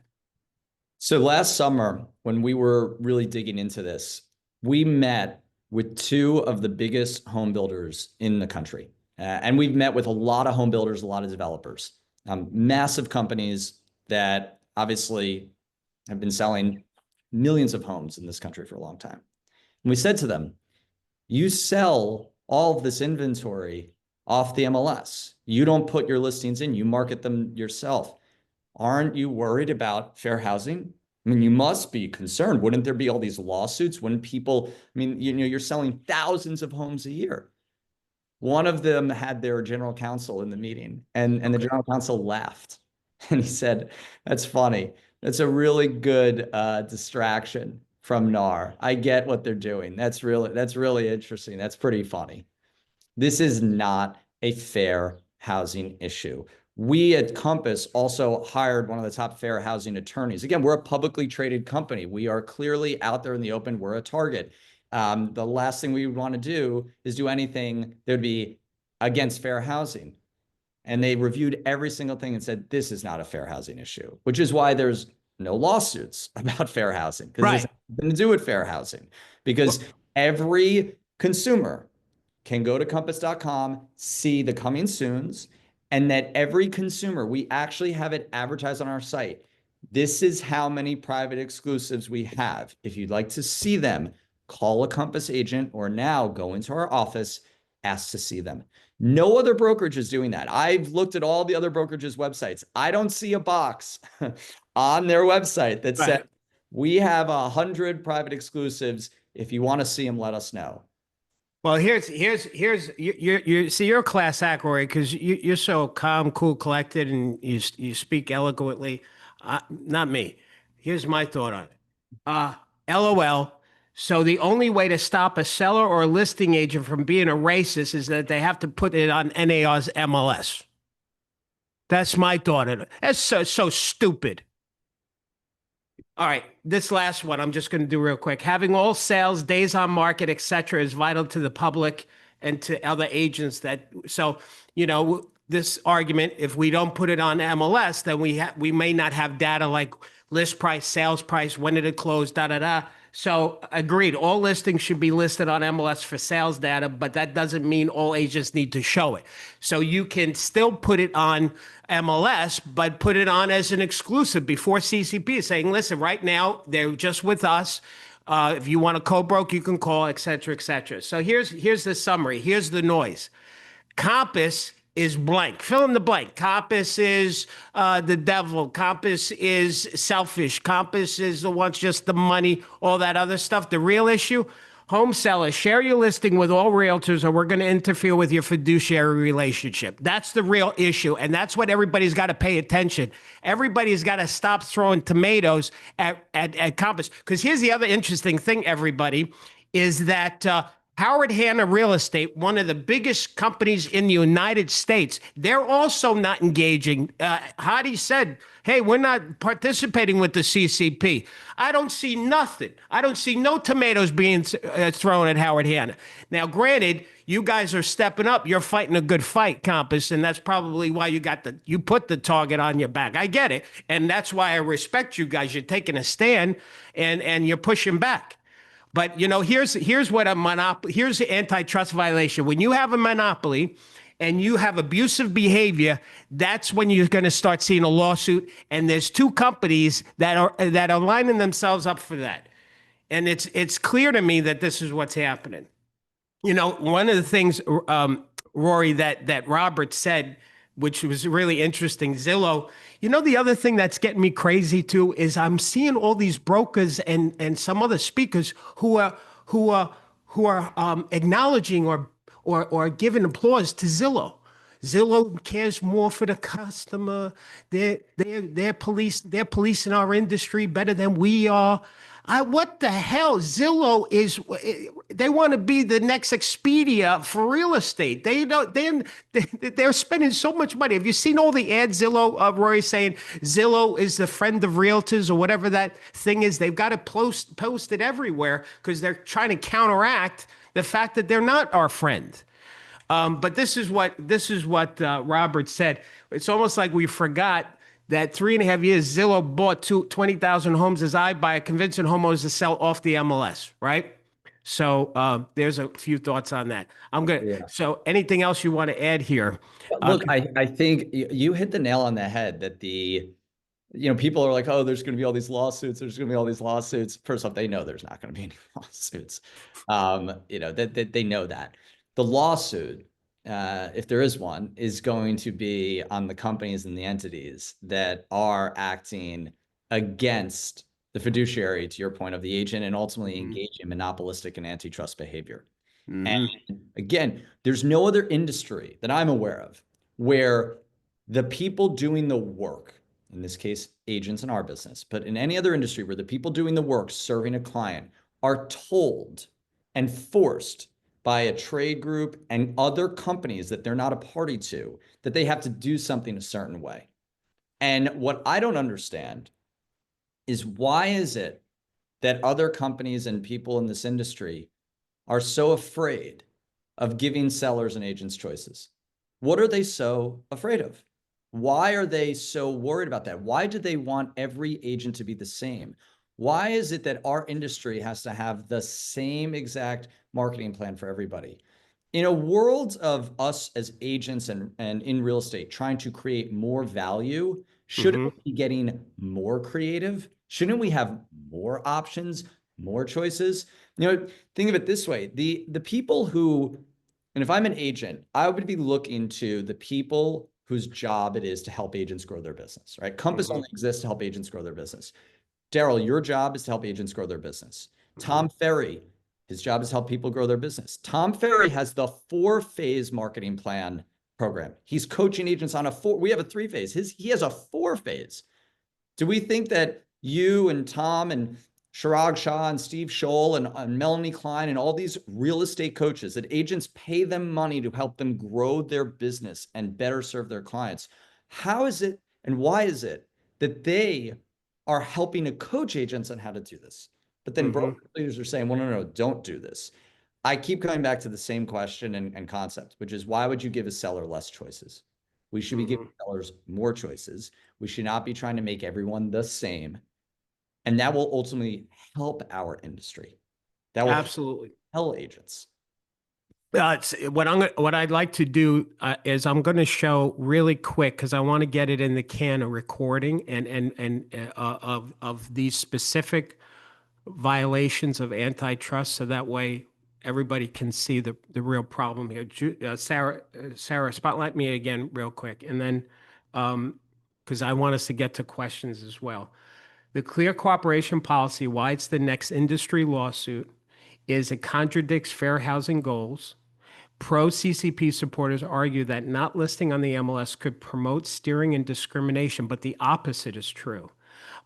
Speaker 2: So last summer, when we were really digging into this, we met with two of the biggest home builders in the country. And we've met with a lot of home builders, a lot of developers, massive companies that obviously have been selling millions of homes in this country for a long time. And we said to them, you sell all of this inventory off the MLS. You don't put your listings in, you market them yourself. Aren't you worried about fair housing? I mean, you must be concerned. Wouldn't there be all these lawsuits when people, I mean, you're selling thousands of homes a year. One of them had their general counsel in the meeting, and the general counsel laughed. And he said, that's funny. That's a really good distraction from NAR. I get what they're doing. That's really interesting. That's pretty funny. This is not a fair housing issue. We at Compass also hired one of the top fair housing attorneys. Again, we're a publicly traded company. We are clearly out there in the open. We're a target. The last thing we would want to do is do anything that would be against fair housing. And they reviewed every single thing and said, this is not a fair housing issue, which is why there's no lawsuits about fair housing, because it's nothing to do with fair housing, because every consumer can go to compass.com, see the coming soons, and that every consumer, we actually have it advertised on our site. This is how many private exclusives we have. If you'd like to see them, call a Compass agent or now go into our office, ask to see them. No other brokerage is doing that. I've looked at all the other brokerages' websites. I don't see a box on their website that says, we have 100 private exclusives. If you want to see them, let us know.
Speaker 1: Well, here's you're a class act, Rory, because you're so calm, cool, collected, and you speak eloquently. Not me. Here's my thought on it. LOL. So the only way to stop a seller or a listing agent from being a racist is that they have to put it on NAR's MLS. That's my thought on it. That's so stupid. All right, this last one I'm just going to do real quick. Having all sales, days on market, etc., is vital to the public and to other agents. This argument, if we don't put it on MLS, then we may not have data like list price, sales price, when did it close, da da da. So agreed, all listings should be listed on MLS for sales data, but that doesn't mean all agents need to show it. So you can still put it on MLS, but put it on as an exclusive before CCP, saying, listen, right now, they're just with us. If you want a co-broke, you can call, et cetera, et cetera. So here's the summary. Here's the noise. Compass is blank. Fill in the blank. Compass is the devil. Compass is selfish. Compass is the wants just the money, all that other stuff. The real issue, home sellers, share your listing with all realtors or we're going to interfere with your fiduciary relationship. That's the real issue. And that's what everybody's got to pay attention. Everybody's got to stop throwing tomatoes at Compass. Because here's the other interesting thing, everybody, is that Howard Hanna Real Estate, one of the biggest companies in the United States, they're also not engaging. Hadi said, hey, we're not participating with the CCP. I don't see nothing. I don't see no tomatoes being thrown at Howard Hanna. Now, granted, you guys are stepping up. You're fighting a good fight, Compass, and that's probably why you put the target on your back. I get it. And that's why I respect you guys. You're taking a stand and you're pushing back. But here's what a monopoly. Here's the antitrust violation. When you have a monopoly, and you have abusive behavior, that's when you're going to start seeing a lawsuit. And there's two companies that are lining themselves up for that. And it's clear to me that this is what's happening. One of the things, Rory, that Robert said, which was really interesting, Zillow. The other thing that's getting me crazy too is I'm seeing all these brokers and some other speakers who are acknowledging or giving applause to Zillow. Zillow cares more for the customer. They're policing our industry better than we are. What the hell? Zillow they want to be the next Expedia for real estate. They're spending so much money. Have you seen all the ads Zillow, Rory, saying Zillow is the friend of realtors or whatever that thing is? They've got to post it everywhere because they're trying to counteract the fact that they're not our friend. But this is what Robert said. It's almost like we forgot that 3.5 years, Zillow bought 20,000 homes as iBuyer, convincing homeowners to sell off the MLS, right? So there's a few thoughts on that.
Speaker 2: Yeah.
Speaker 1: So anything else you want to add here?
Speaker 2: Look, I think you hit the nail on the head that people are like, oh, there's going to be all these lawsuits. There's going to be all these lawsuits. First off, they know there's not going to be any lawsuits. That they know that. The lawsuit, if there is one, is going to be on the companies and the entities that are acting against the fiduciary, to your point, of the agent, and ultimately engage in monopolistic and antitrust behavior. And again, there's no other industry that I'm aware of where the people doing the work, in this case, agents in our business, but in any other industry where the people doing the work, serving a client, are told and forced by a trade group and other companies that they're not a party to, that they have to do something a certain way. And what I don't understand is, why is it that other companies and people in this industry are so afraid of giving sellers and agents choices? What are they so afraid of? Why are they so worried about that? Why do they want every agent to be the same? Why is it that our industry has to have the same exact marketing plan for everybody? In a world of us as agents and in real estate trying to create more value, shouldn't we be getting more creative? Shouldn't we have more options, more choices? Think of it this way. The people who, and if I'm an agent, I would be looking to the people whose job it is to help agents grow their business, right? Compass only exists to help agents grow their business. Darryl, your job is to help agents grow their business. Tom Ferry, his job is to help people grow their business. Tom Ferry has the 4-phase marketing plan program. He's coaching agents on we have a 3-phase. He has a 4-phase. Do we think that you and Tom and Chirag Shah and Steve Scholl and Melanie Klein and all these real estate coaches, that agents pay them money to help them grow their business and better serve their clients? How is it and why is it that they are helping to coach agents on how to do this, but then broker leaders are saying, well, no, don't do this? I keep coming back to the same question and concept, which is, why would you give a seller less choices? We should be giving sellers more choices. We should not be trying to make everyone the same. And that will ultimately help our industry. That will
Speaker 1: absolutely
Speaker 2: help agents.
Speaker 1: What I'd like to do is I'm going to show really quick, because I want to get it in the can, a recording of these specific violations of antitrust, so that way everybody can see the real problem here. Sarah, spotlight me again real quick, and then because I want us to get to questions as well. The clear cooperation policy, why it's the next industry lawsuit, is it contradicts fair housing goals. Pro-CCP supporters argue that not listing on the MLS could promote steering and discrimination, but the opposite is true.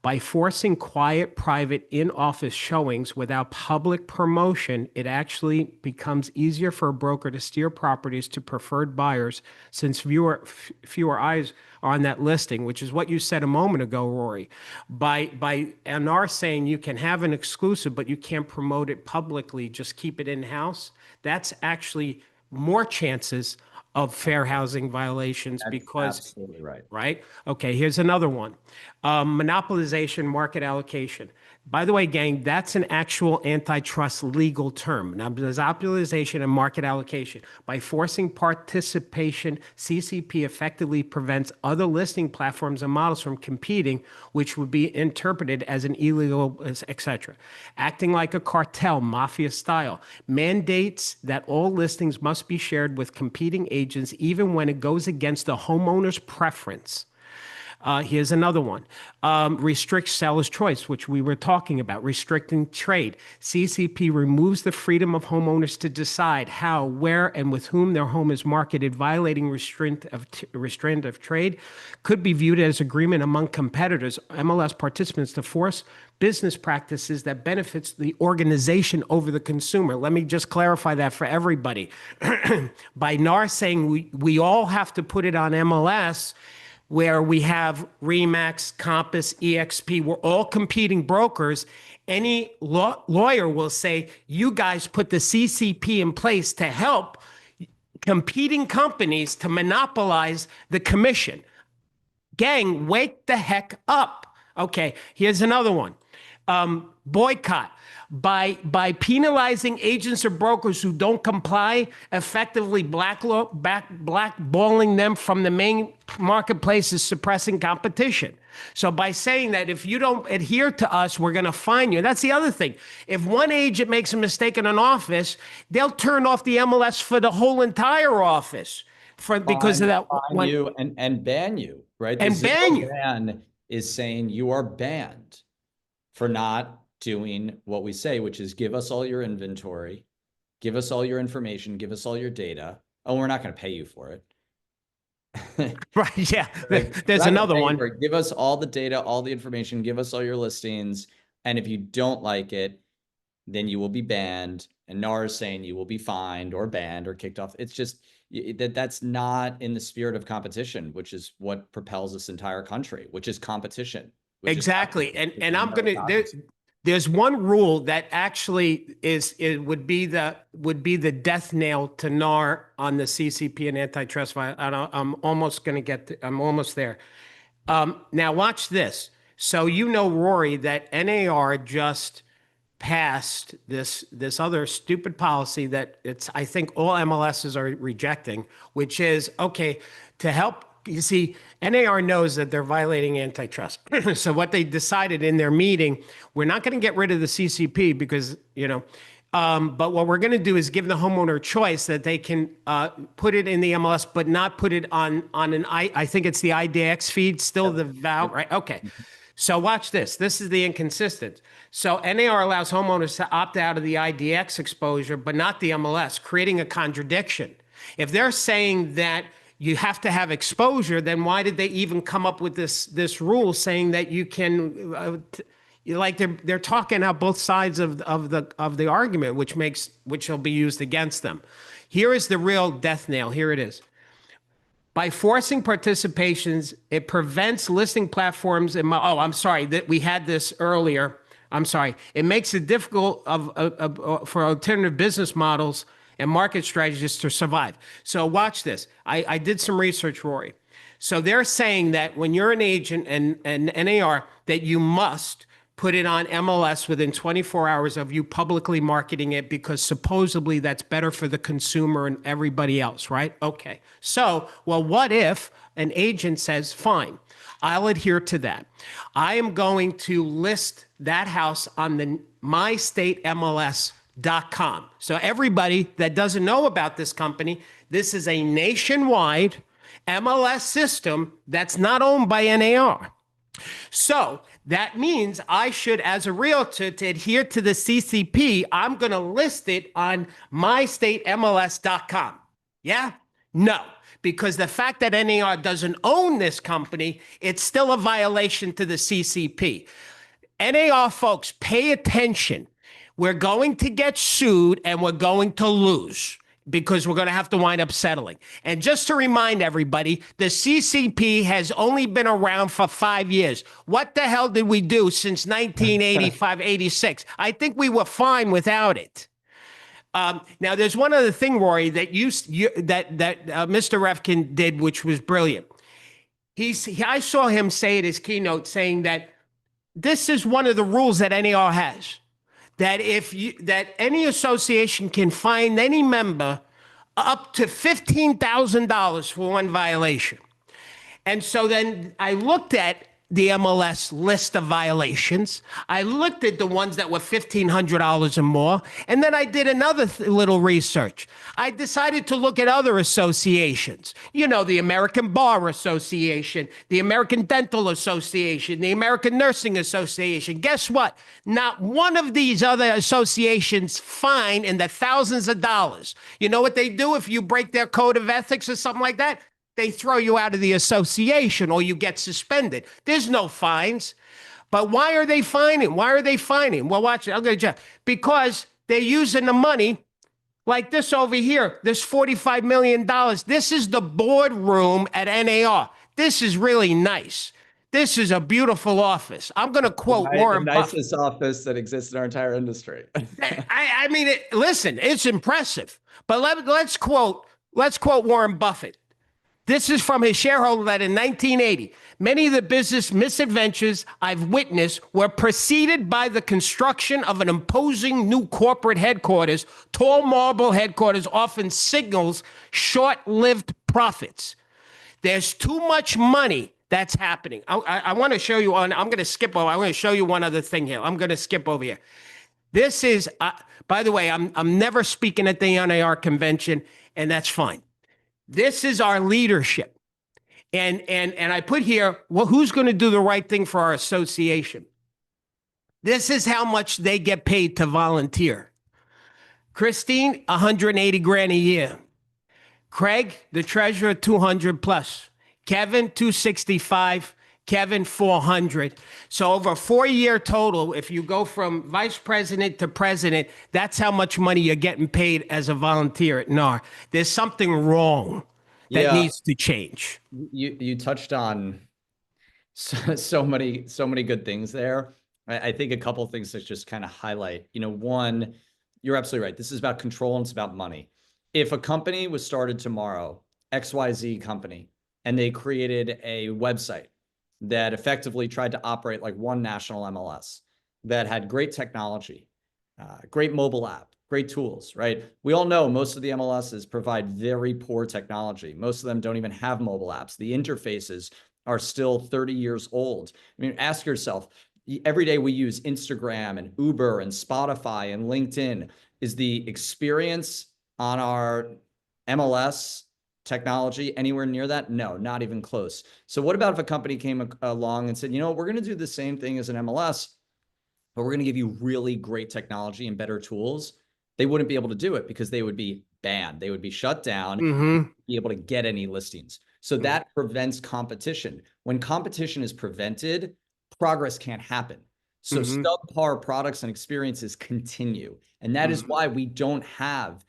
Speaker 1: By forcing quiet, private, in-office showings without public promotion, it actually becomes easier for a broker to steer properties to preferred buyers since fewer eyes are on that listing, which is what you said a moment ago, Rory. By NR saying you can have an exclusive, but you can't promote it publicly, just keep it in-house, that's actually more chances of fair housing violations.
Speaker 2: That's
Speaker 1: because
Speaker 2: absolutely right.
Speaker 1: right? Okay, here's another one. Monopolization, market allocation. By the way, gang, that's an actual antitrust legal term. Now, monopolization and market allocation. By forcing participation, CCP effectively prevents other listing platforms and models from competing, which would be interpreted as an illegal, etc. Acting like a cartel, mafia style. Mandates that all listings must be shared with competing agents, even when it goes against the homeowner's preference. Here's another one. Restricts seller's choice, which we were talking about. Restricting trade. CCP removes the freedom of homeowners to decide how, where, and with whom their home is marketed. Violating restraint of trade could be viewed as agreement among competitors, MLS participants, to force business practices that benefits the organization over the consumer. Let me just clarify that for everybody. By NAR saying we all have to put it on MLS, where we have RE/MAX, Compass, EXP, we're all competing brokers. Any lawyer will say, you guys put the CCP in place to help competing companies to monopolize the commission. Gang, wake the heck up. Okay, here's another one. Boycott. By penalizing agents or brokers who don't comply, effectively blackballing them from the main marketplace is suppressing competition. So by saying that if you don't adhere to us, we're going to fine you. That's the other thing. If one agent makes a mistake in an office, they'll turn off the MLS for the whole entire office because of that.
Speaker 2: Fine you and ban you, right?
Speaker 1: And ban you.
Speaker 2: Ban is saying you are banned for not doing what we say, which is give us all your inventory, give us all your information, give us all your data. Oh, we're not going to pay you for it.
Speaker 1: Right. Yeah. There's another one.
Speaker 2: Give us all the data, all the information, give us all your listings. And if you don't like it, then you will be banned. And NAR is saying you will be fined or banned or kicked off. It's just that's not in the spirit of competition, which is what propels this entire country, which is competition.
Speaker 1: Exactly. And I'm going to, there's one rule that actually would be the death nail to NAR on the CCP and antitrust. I'm almost going to I'm almost there. Now watch this. So Rory, that NAR just passed this other stupid policy that I think all MLSs are rejecting, which is, okay, to help. You see, NAR knows that they're violating antitrust. So what they decided in their meeting, we're not going to get rid of the CCP because, but what we're going to do is give the homeowner a choice that they can put it in the MLS, but not put it on I think it's the IDX feed, still the VAL, right? Okay. So watch this. This is the inconsistent. So NAR allows homeowners to opt out of the IDX exposure, but not the MLS, creating a contradiction. If they're saying that you have to have exposure, then why did they even come up with this rule saying that you can, like they're talking out both sides of the argument, which will be used against them. Here is the real death nail. Here it is. By forcing participations, it prevents listing platforms. I'm sorry that we had this earlier. I'm sorry. It makes it difficult for alternative business models and market strategists to survive. So watch this. I did some research, Rory. So they're saying that when you're an agent and NAR, that you must put it on MLS within 24 hours of you publicly marketing it because supposedly that's better for the consumer and everybody else, right? Okay. So, well, what if an agent says, fine, I'll adhere to that. I am going to list that house on my state MLS MLS.com. So everybody that doesn't know about this company, this is a nationwide MLS system that's not owned by NAR. So that means I should, as a realtor, to adhere to the CCP, I'm going to list it on mystatemls.com. Yeah? No, because the fact that NAR doesn't own this company, it's still a violation to the CCP. NAR folks, pay attention. We're going to get sued and we're going to lose because we're going to have to wind up settling. And just to remind everybody, the CCP has only been around for 5 years. What the hell did we do since 1985, 86? I think we were fine without it. Now, there's one other thing, Rory, that Mr. Refkin did, which was brilliant. I saw him say at his keynote saying that this is one of the rules that NAR has, that that any association can fine any member up to $15,000 for one violation. And so then I looked at the MLS list of violations. I looked at the ones that were $1,500 or more, and then I did another little research. I decided to look at other associations. You know, the American Bar Association, the American Dental Association, the American Nursing Association. Guess what? Not one of these other associations fine in the thousands of dollars. You know what they do if you break their code of ethics or something like that? They throw you out of the association or you get suspended. There's no fines. But why are they fining? Why are they fining? Well, watch it. I'm going to because they're using the money like this over here. This $45 million. This is the boardroom at NAR. This is really nice. This is a beautiful office. I'm going to quote Warren Buffett.
Speaker 2: The nicest office that exists in our entire industry.
Speaker 1: I mean, listen, it's impressive. But let's quote Warren Buffett. This is from his shareholder letter in 1980. Many of the business misadventures I've witnessed were preceded by the construction of an imposing new corporate headquarters. Tall marble headquarters often signals short-lived profits. There's too much money that's happening. I want to show you I'm going to skip over. I want to show you one other thing here. I'm going to skip over here. This is, by the way, I'm never speaking at the NAR convention, and that's fine. This is our leadership. And I put here, well, who's going to do the right thing for our association? This is how much they get paid to volunteer. Christine, 180 grand a year. Craig, the treasurer, 200 plus. Kevin, 265. Kevin, 400. So over a 4-year total, if you go from vice president to president, that's how much money you're getting paid as a volunteer at NAR. There's something wrong that needs to change.
Speaker 2: You touched on so many good things there. I think a couple of things to just kind of highlight. You know, one, you're absolutely right. This is about control and it's about money. If a company was started tomorrow, XYZ company, and they created a website that effectively tried to operate like one national MLS that had great technology, great mobile app, great tools, right? We all know most of the MLSs provide very poor technology. Most of them don't even have mobile apps. The interfaces are still 30 years old. I mean, ask yourself, every day we use Instagram and Uber and Spotify and LinkedIn. Is the experience on our MLS technology anywhere near that? No, not even close. So what about if a company came along and said, you know, we're going to do the same thing as an MLS, but we're going to give you really great technology and better tools? They wouldn't be able to do it because they would be banned. They would be shut down, be able to get any listings. So that prevents competition. When competition is prevented, progress can't happen. So subpar products and experiences continue. And that is why we don't have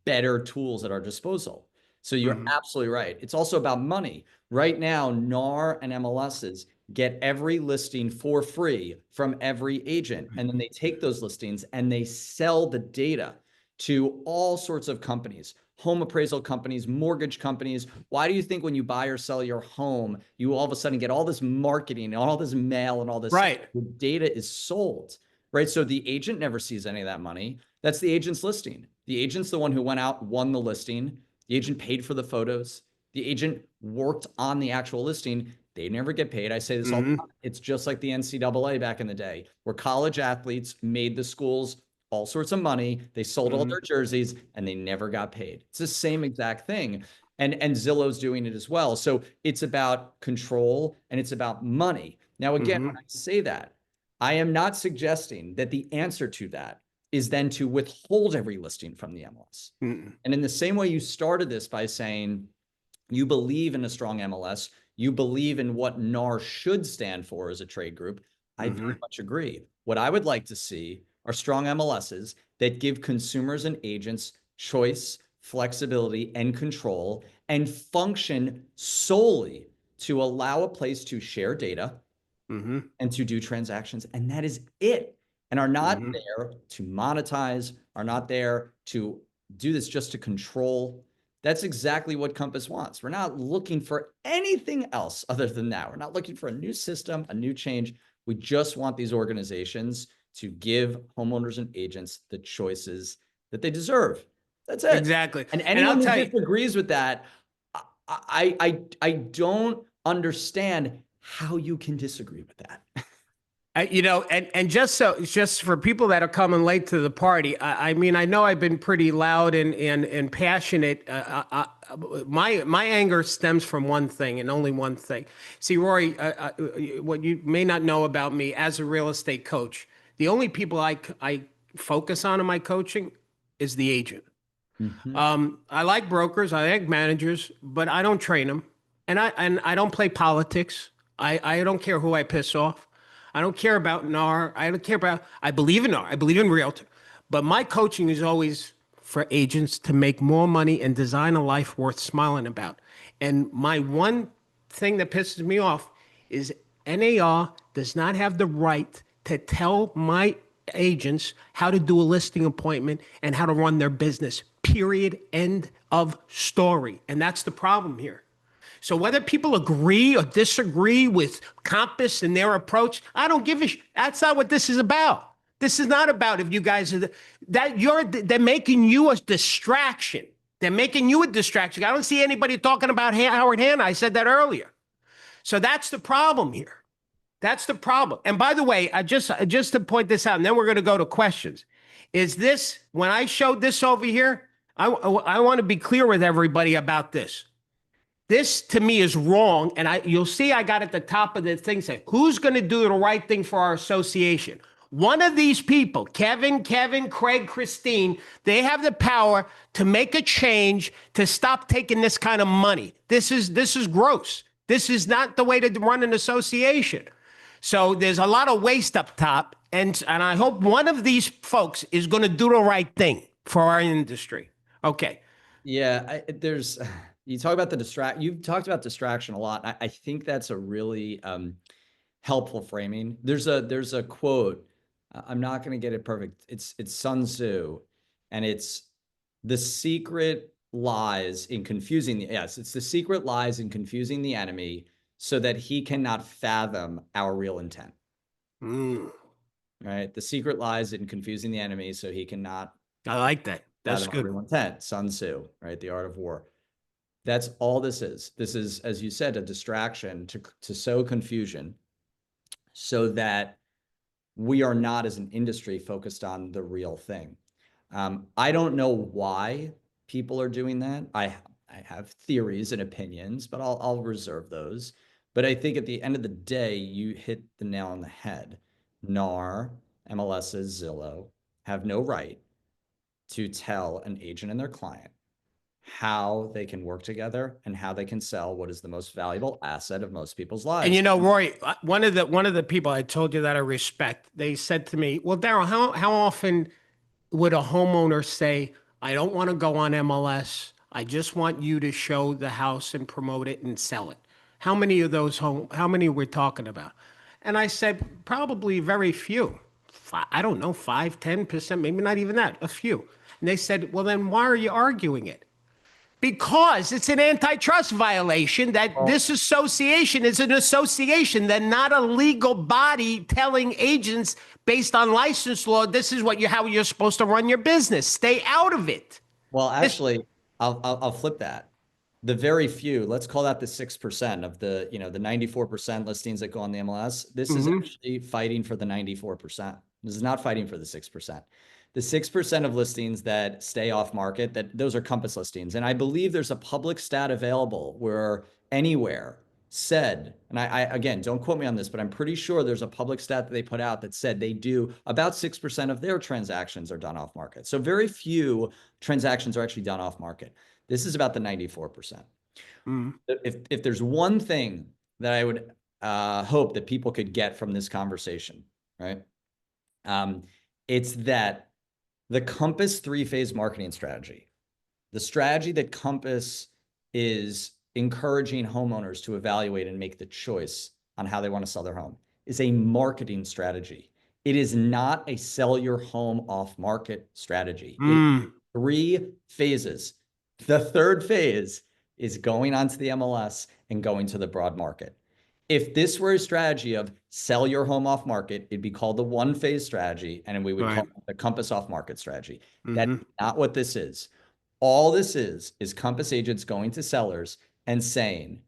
Speaker 2: better tools at our disposal. So you're absolutely right. It's also about money. Right now, NAR and MLSs get every listing for free from every agent. And then they take those listings and they sell the data to all sorts of companies, home appraisal companies, mortgage companies. Why do you think when you buy or sell your home, you all of a sudden get all this marketing and all this mail and all this stuff? The data is sold, right? So the agent never sees any of that money. That's the agent's listing. The agent's the one who went out, won the listing. The agent paid for the photos. The agent worked on the actual listing. They never get paid. I say this all the time. It's just like the NCAA back in the day, where college athletes made the schools all sorts of money. They sold all their jerseys and they never got paid. It's the same exact thing. And Zillow's doing it as well. So it's about control and it's about money. Now, again, when I say that, I am not suggesting that the answer to that is then to withhold every listing from the MLS. And in the same way you started this by saying you believe in a strong MLS, you believe in what NAR should stand for as a trade group, I very much agree. What I would like to see are strong MLSs that give consumers and agents choice, flexibility, and control, and function solely to allow a place to share data and to do transactions. And that is it. And are not there to monetize, are not there to do this just to control. That's exactly what Compass wants. We're not looking for anything else other than that. We're not looking for a new system, a new change. We just want these organizations to give homeowners and agents the choices that they deserve. That's it.
Speaker 1: Exactly.
Speaker 2: And anyone who disagrees with that, I don't understand how you can disagree with that.
Speaker 1: You know, and just for people that are coming late to the party, I mean, I know I've been pretty loud and passionate. My anger stems from one thing and only one thing. See, Rory, what you may not know about me as a real estate coach, the only people I focus on in my coaching is the agent. I like brokers, I like managers, but I don't train them, and I don't play politics. I don't care who I piss off. I don't care about NAR. I don't care about, I believe in NAR. I believe in realtor. But my coaching is always for agents to make more money and design a life worth smiling about. And my one thing that pisses me off is NAR does not have the right to tell my agents how to do a listing appointment and how to run their business. Period. End of story. And that's the problem here. So whether people agree or disagree with Compass and their approach, I don't give a that's not what this is about. This is not about if you guys are they're making you a distraction. They're making you a distraction. I don't see anybody talking about Howard Hanna. I said that earlier. So that's the problem here. That's the problem. And by the way, just to point this out, and then we're going to go to questions. Is this, when I showed this over here, I want to be clear with everybody about this. This to me is wrong, and you'll see I got at the top of the thing say, who's going to do the right thing for our association? One of these people, Kevin, Craig, Christine, they have the power to make a change to stop taking this kind of money. This is gross. This is not the way to run an association. So there's a lot of waste up top, and I hope one of these folks is going to do the right thing for our industry. Okay.
Speaker 2: Yeah, you talk about you've talked about distraction a lot. I think that's a really helpful framing. There's a quote. I'm not going to get it perfect. It's Sun Tzu, and it's the secret lies in confusing it's the secret lies in confusing the enemy so that he cannot fathom our real intent. Right? The secret lies in confusing the enemy so he cannot.
Speaker 1: I like that. That's good.
Speaker 2: Real intent. Sun Tzu, right? The Art of War. That's all this is. This is, as you said, a distraction to sow confusion so that we are not, as an industry, focused on the real thing. I don't know why people are doing that. I have theories and opinions, but I'll reserve those. But I think at the end of the day, you hit the nail on the head. NAR, MLSs, Zillow have no right to tell an agent and their client how they can work together and how they can sell what is the most valuable asset of most people's lives.
Speaker 1: And you know, Rory, one of the people I told you that I respect, they said to me, well, Darryl, how often would a homeowner say, I don't want to go on MLS. I just want you to show the house and promote it and sell it. How many of those how many we're talking about? And I said, probably very few. I don't know, 5, 10%, maybe not even that, a few. And they said, well, then why are you arguing it? Because it's an antitrust violation that this association is an association, that not a legal body telling agents based on license law, this is how you're supposed to run your business. Stay out of it.
Speaker 2: Well, actually, I'll flip that. The very few, let's call that the 6% of the 94% listings that go on the MLS. This is actually fighting for the 94%. This is not fighting for the 6%. The 6% of listings that stay off market, those are Compass listings. And I believe there's a public stat available where Anywhere said, and I again, don't quote me on this, but I'm pretty sure there's a public stat that they put out that said they do about 6% of their transactions are done off market. So very few transactions are actually done off market. This is about the 94%. If there's one thing that I would hope that people could get from this conversation, right? It's that the Compass three-phase marketing strategy, the strategy that Compass is encouraging homeowners to evaluate and make the choice on how they want to sell their home, is a marketing strategy. It is not a sell your home off market strategy. It is 3 phases. The third phase is going onto the MLS and going to the broad market. If this were a strategy of sell your home off market, it'd be called the one phase strategy, and we would call it the Compass off market strategy. That's not what this is. All this is Compass agents going to sellers and saying,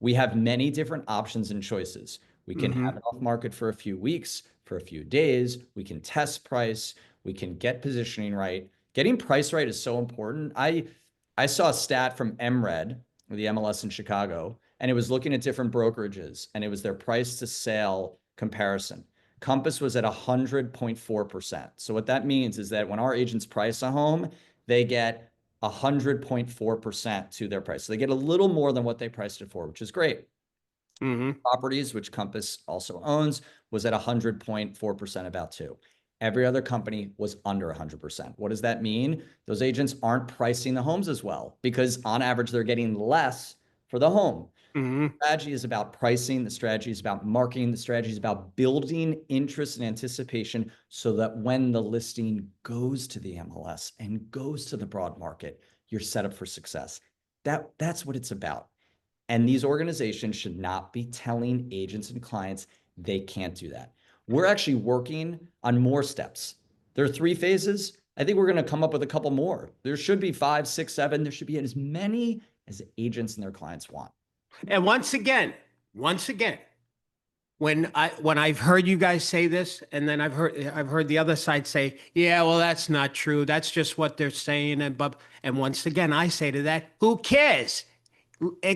Speaker 2: we have many different options and choices. We can have it off market for a few weeks, for a few days. We can test price. We can get positioning right. Getting price right is so important. I saw a stat from MRED, the MLS in Chicago, and it was looking at different brokerages, and it was their price to sale comparison. Compass was at 100.4%. So what that means is that when our agents price a home, they get 100.4% to their price. So they get a little more than what they priced it for, which is great. Properties, which Compass also owns, was at 100.4%, about too. Every other company was under 100%. What does that mean? Those agents aren't pricing the homes as well because on average, they're getting less for the home. The strategy is about pricing. The strategy is about marketing. The strategy is about building interest and anticipation so that when the listing goes to the MLS and goes to the broad market, you're set up for success. That's what it's about. And these organizations should not be telling agents and clients they can't do that. We're actually working on more steps. There are 3 phases. I think we're going to come up with a couple more. There should be 5, 6, 7. There should be as many as agents and their clients want.
Speaker 1: And once again, when I've heard you guys say this, and then I've heard the other side say, yeah, well, that's not true. That's just what they're saying. And once again, I say to that, who cares?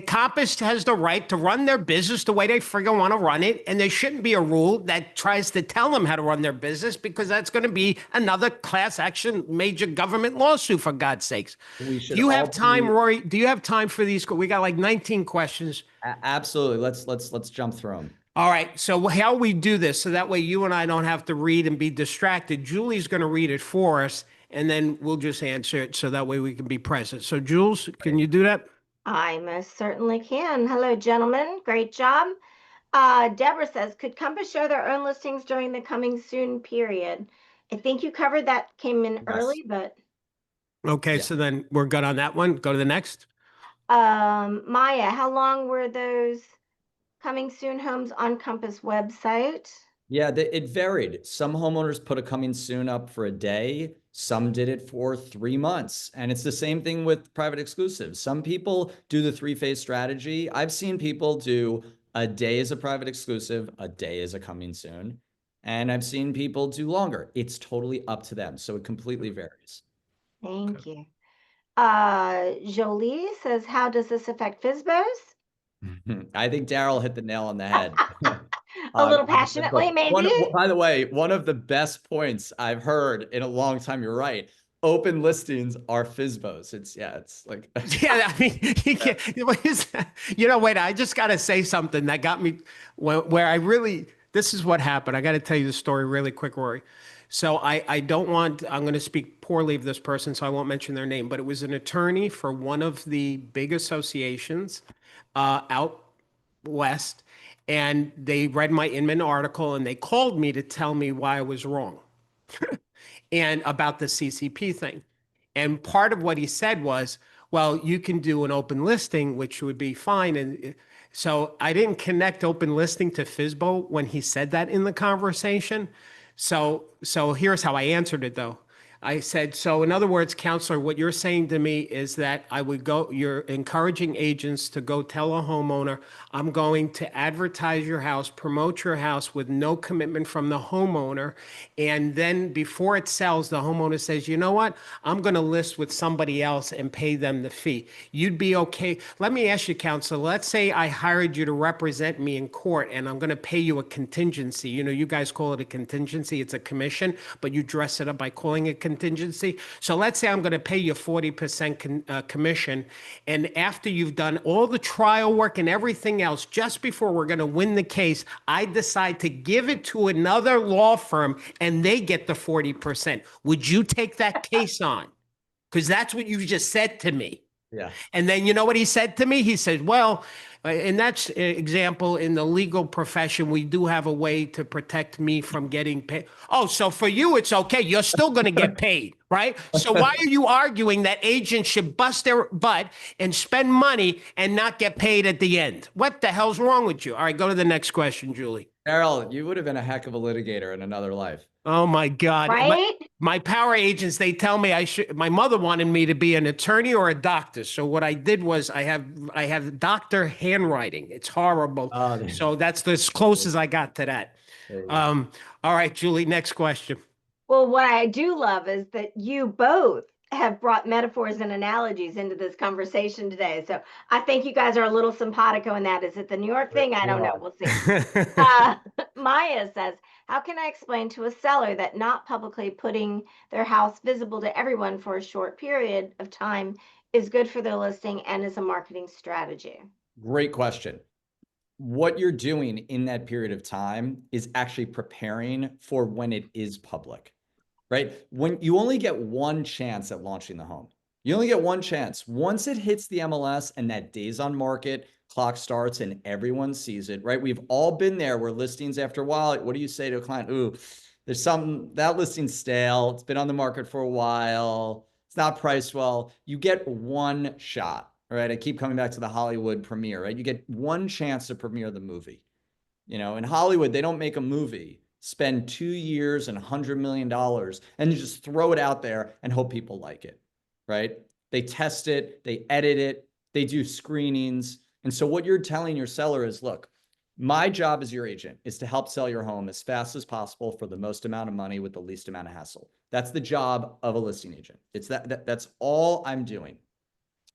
Speaker 1: Compass has the right to run their business the way they friggin' want to run it, and there shouldn't be a rule that tries to tell them how to run their business because that's going to be another class action major government lawsuit, for God's sakes. Do you have time, Rory? Do you have time for these? We got like 19 questions.
Speaker 2: Absolutely. Let's jump through them.
Speaker 1: All right. So how we do this, so that way you and I don't have to read and be distracted. Julie's going to read it for us, and then we'll just answer it so that way we can be present. So Jules, can you do that?
Speaker 3: I most certainly can. Hello, gentlemen. Great job. Deborah says, could Compass show their own listings during the coming soon period? I think you covered that, came in early, but.
Speaker 1: Okay, so then we're good on that one. Go to the next.
Speaker 3: Maya, how long were those coming soon homes on Compass website?
Speaker 2: Yeah, it varied. Some homeowners put a coming soon up for a day. Some did it for 3 months. And it's the same thing with private exclusives. Some people do the 3-phase strategy. I've seen people do a day as a private exclusive, a day as a coming soon. And I've seen people do longer. It's totally up to them. So it completely varies.
Speaker 3: Thank you. Jolie says, how does this affect FSBOs?
Speaker 2: I think Darryl hit the nail on the head.
Speaker 3: A little passionately, maybe.
Speaker 2: By the way, one of the best points I've heard in a long time, you're right. Open listings are FSBOs. It's like.
Speaker 1: Yeah, I mean, what is that? Wait, I just got to say something that got me where I really, this is what happened. I got to tell you the story really quick, Rory. So I'm going to speak poorly of this person, so I won't mention their name, but it was an attorney for one of the big associations out west. And they read my Inman article and they called me to tell me why I was wrong and about the CCP thing. And part of what he said was, well, you can do an open listing, which would be fine. And so I didn't connect open listing to FSBO when he said that in the conversation. So here's how I answered it, though. I said, so in other words, counselor, what you're saying to me is that you're encouraging agents to go tell a homeowner, I'm going to advertise your house, promote your house with no commitment from the homeowner. And then before it sells, the homeowner says, you know what? I'm going to list with somebody else and pay them the fee. You'd be okay. Let me ask you, counselor, let's say I hired you to represent me in court and I'm going to pay you a contingency. You know, you guys call it a contingency. It's a commission, but you dress it up by calling it contingency. So let's say I'm going to pay you 40% commission. And after you've done all the trial work and everything else, just before we're going to win the case, I decide to give it to another law firm and they get the 40%. Would you take that case on? Because that's what you just said to me.
Speaker 2: Yeah.
Speaker 1: And then you know what he said to me? He said, well, in that example, in the legal profession, we do have a way to protect me from getting paid. Oh, so for you, it's okay. You're still going to get paid, right? So why are you arguing that agents should bust their butt and spend money and not get paid at the end? What the hell's wrong with you? All right, go to the next question, Julie.
Speaker 2: Darryl, you would have been a heck of a litigator in another life.
Speaker 1: Oh my God.
Speaker 3: Right?
Speaker 1: My power agents, they tell me my mother wanted me to be an attorney or a doctor. So what I did was I have doctor handwriting. It's horrible.
Speaker 2: Oh,
Speaker 1: So that's as close as I got to that. All right, Julie, next question.
Speaker 3: Well, what I do love is that you both have brought metaphors and analogies into this conversation today. So I think you guys are a little simpatico in that. Is it the New York thing? I don't know. We'll see. Maya says, how can I explain to a seller that not publicly putting their house visible to everyone for a short period of time is good for their listing and is a marketing strategy?
Speaker 2: Great question. What you're doing in that period of time is actually preparing for when it is public, right? When you only get one chance at launching the home, you only get one chance. Once it hits the MLS and that days on market clock starts and everyone sees it, right? We've all been there where listings after a while, what do you say to a client? Ooh, there's that listing's stale. It's been on the market for a while. It's not priced well. You get one shot. All right, I keep coming back to the Hollywood premiere, right? You get one chance to premiere the movie. You know, in Hollywood, they don't make a movie, spend 2 years and $100 million and just throw it out there and hope people like it, right? They test it, they edit it, they do screenings. And so what you're telling your seller is, look, my job as your agent is to help sell your home as fast as possible for the most amount of money with the least amount of hassle. That's the job of a listing agent. It's that's all I'm doing.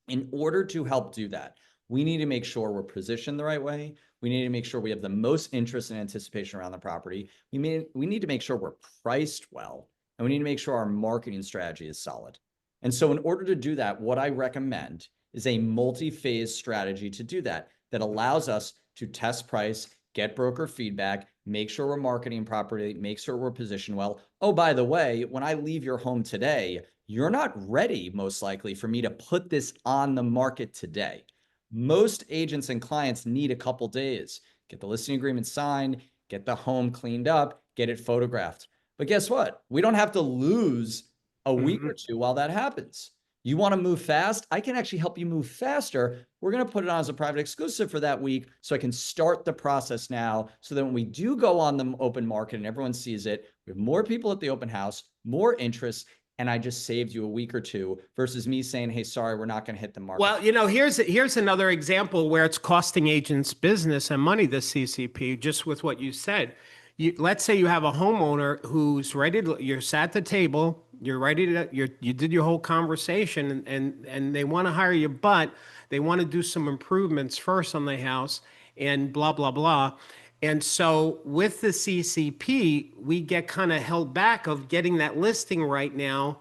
Speaker 2: In order to help do that, we need to make sure we're positioned the right way. We need to make sure we have the most interest and anticipation around the property. We need to make sure we're priced well, and we need to make sure our marketing strategy is solid. And so in order to do that, what I recommend is a multi-phase strategy to do that allows us to test price, get broker feedback, make sure we're marketing properly, make sure we're positioned well. Oh, by the way, when I leave your home today, you're not ready, most likely, for me to put this on the market today. Most agents and clients need a couple days. Get the listing agreement signed, get the home cleaned up, get it photographed. But guess what? We don't have to lose a week or two while that happens. You want to move fast? I can actually help you move faster. We're going to put it on as a private exclusive for that week so I can start the process now so that when we do go on the open market and everyone sees it, we have more people at the open house, more interest, and I just saved you a week or two versus me saying, hey, sorry, we're not going to hit the market.
Speaker 1: Well, you know, here's another example where it's costing agents business and money, the CCP, just with what you said. Let's say you have a homeowner who's ready to, you're sat at the table, you're ready to, you did your whole conversation and they want to hire you, but they want to do some improvements first on the house and blah, blah, blah. And so with the CCP, we get kind of held back of getting that listing right now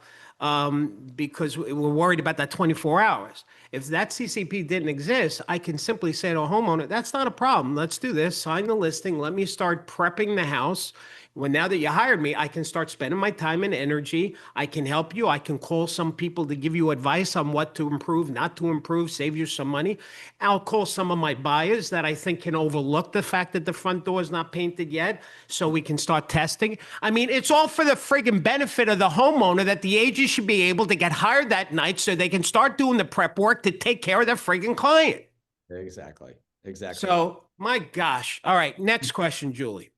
Speaker 1: because we're worried about that 24 hours. If that CCP didn't exist, I can simply say to a homeowner, that's not a problem. Let's do this. Sign the listing. Let me start prepping the house. Well, now that you hired me, I can start spending my time and energy. I can help you. I can call some people to give you advice on what to improve, not to improve, save you some money. I'll call some of my buyers that I think can overlook the fact that the front door is not painted yet so we can start testing. I mean, it's all for the friggin' benefit of the homeowner that the agent should be able to get hired that night so they can start doing the prep work to take care of their friggin' client.
Speaker 2: Exactly.
Speaker 1: So, my gosh. All right, next question, Julie.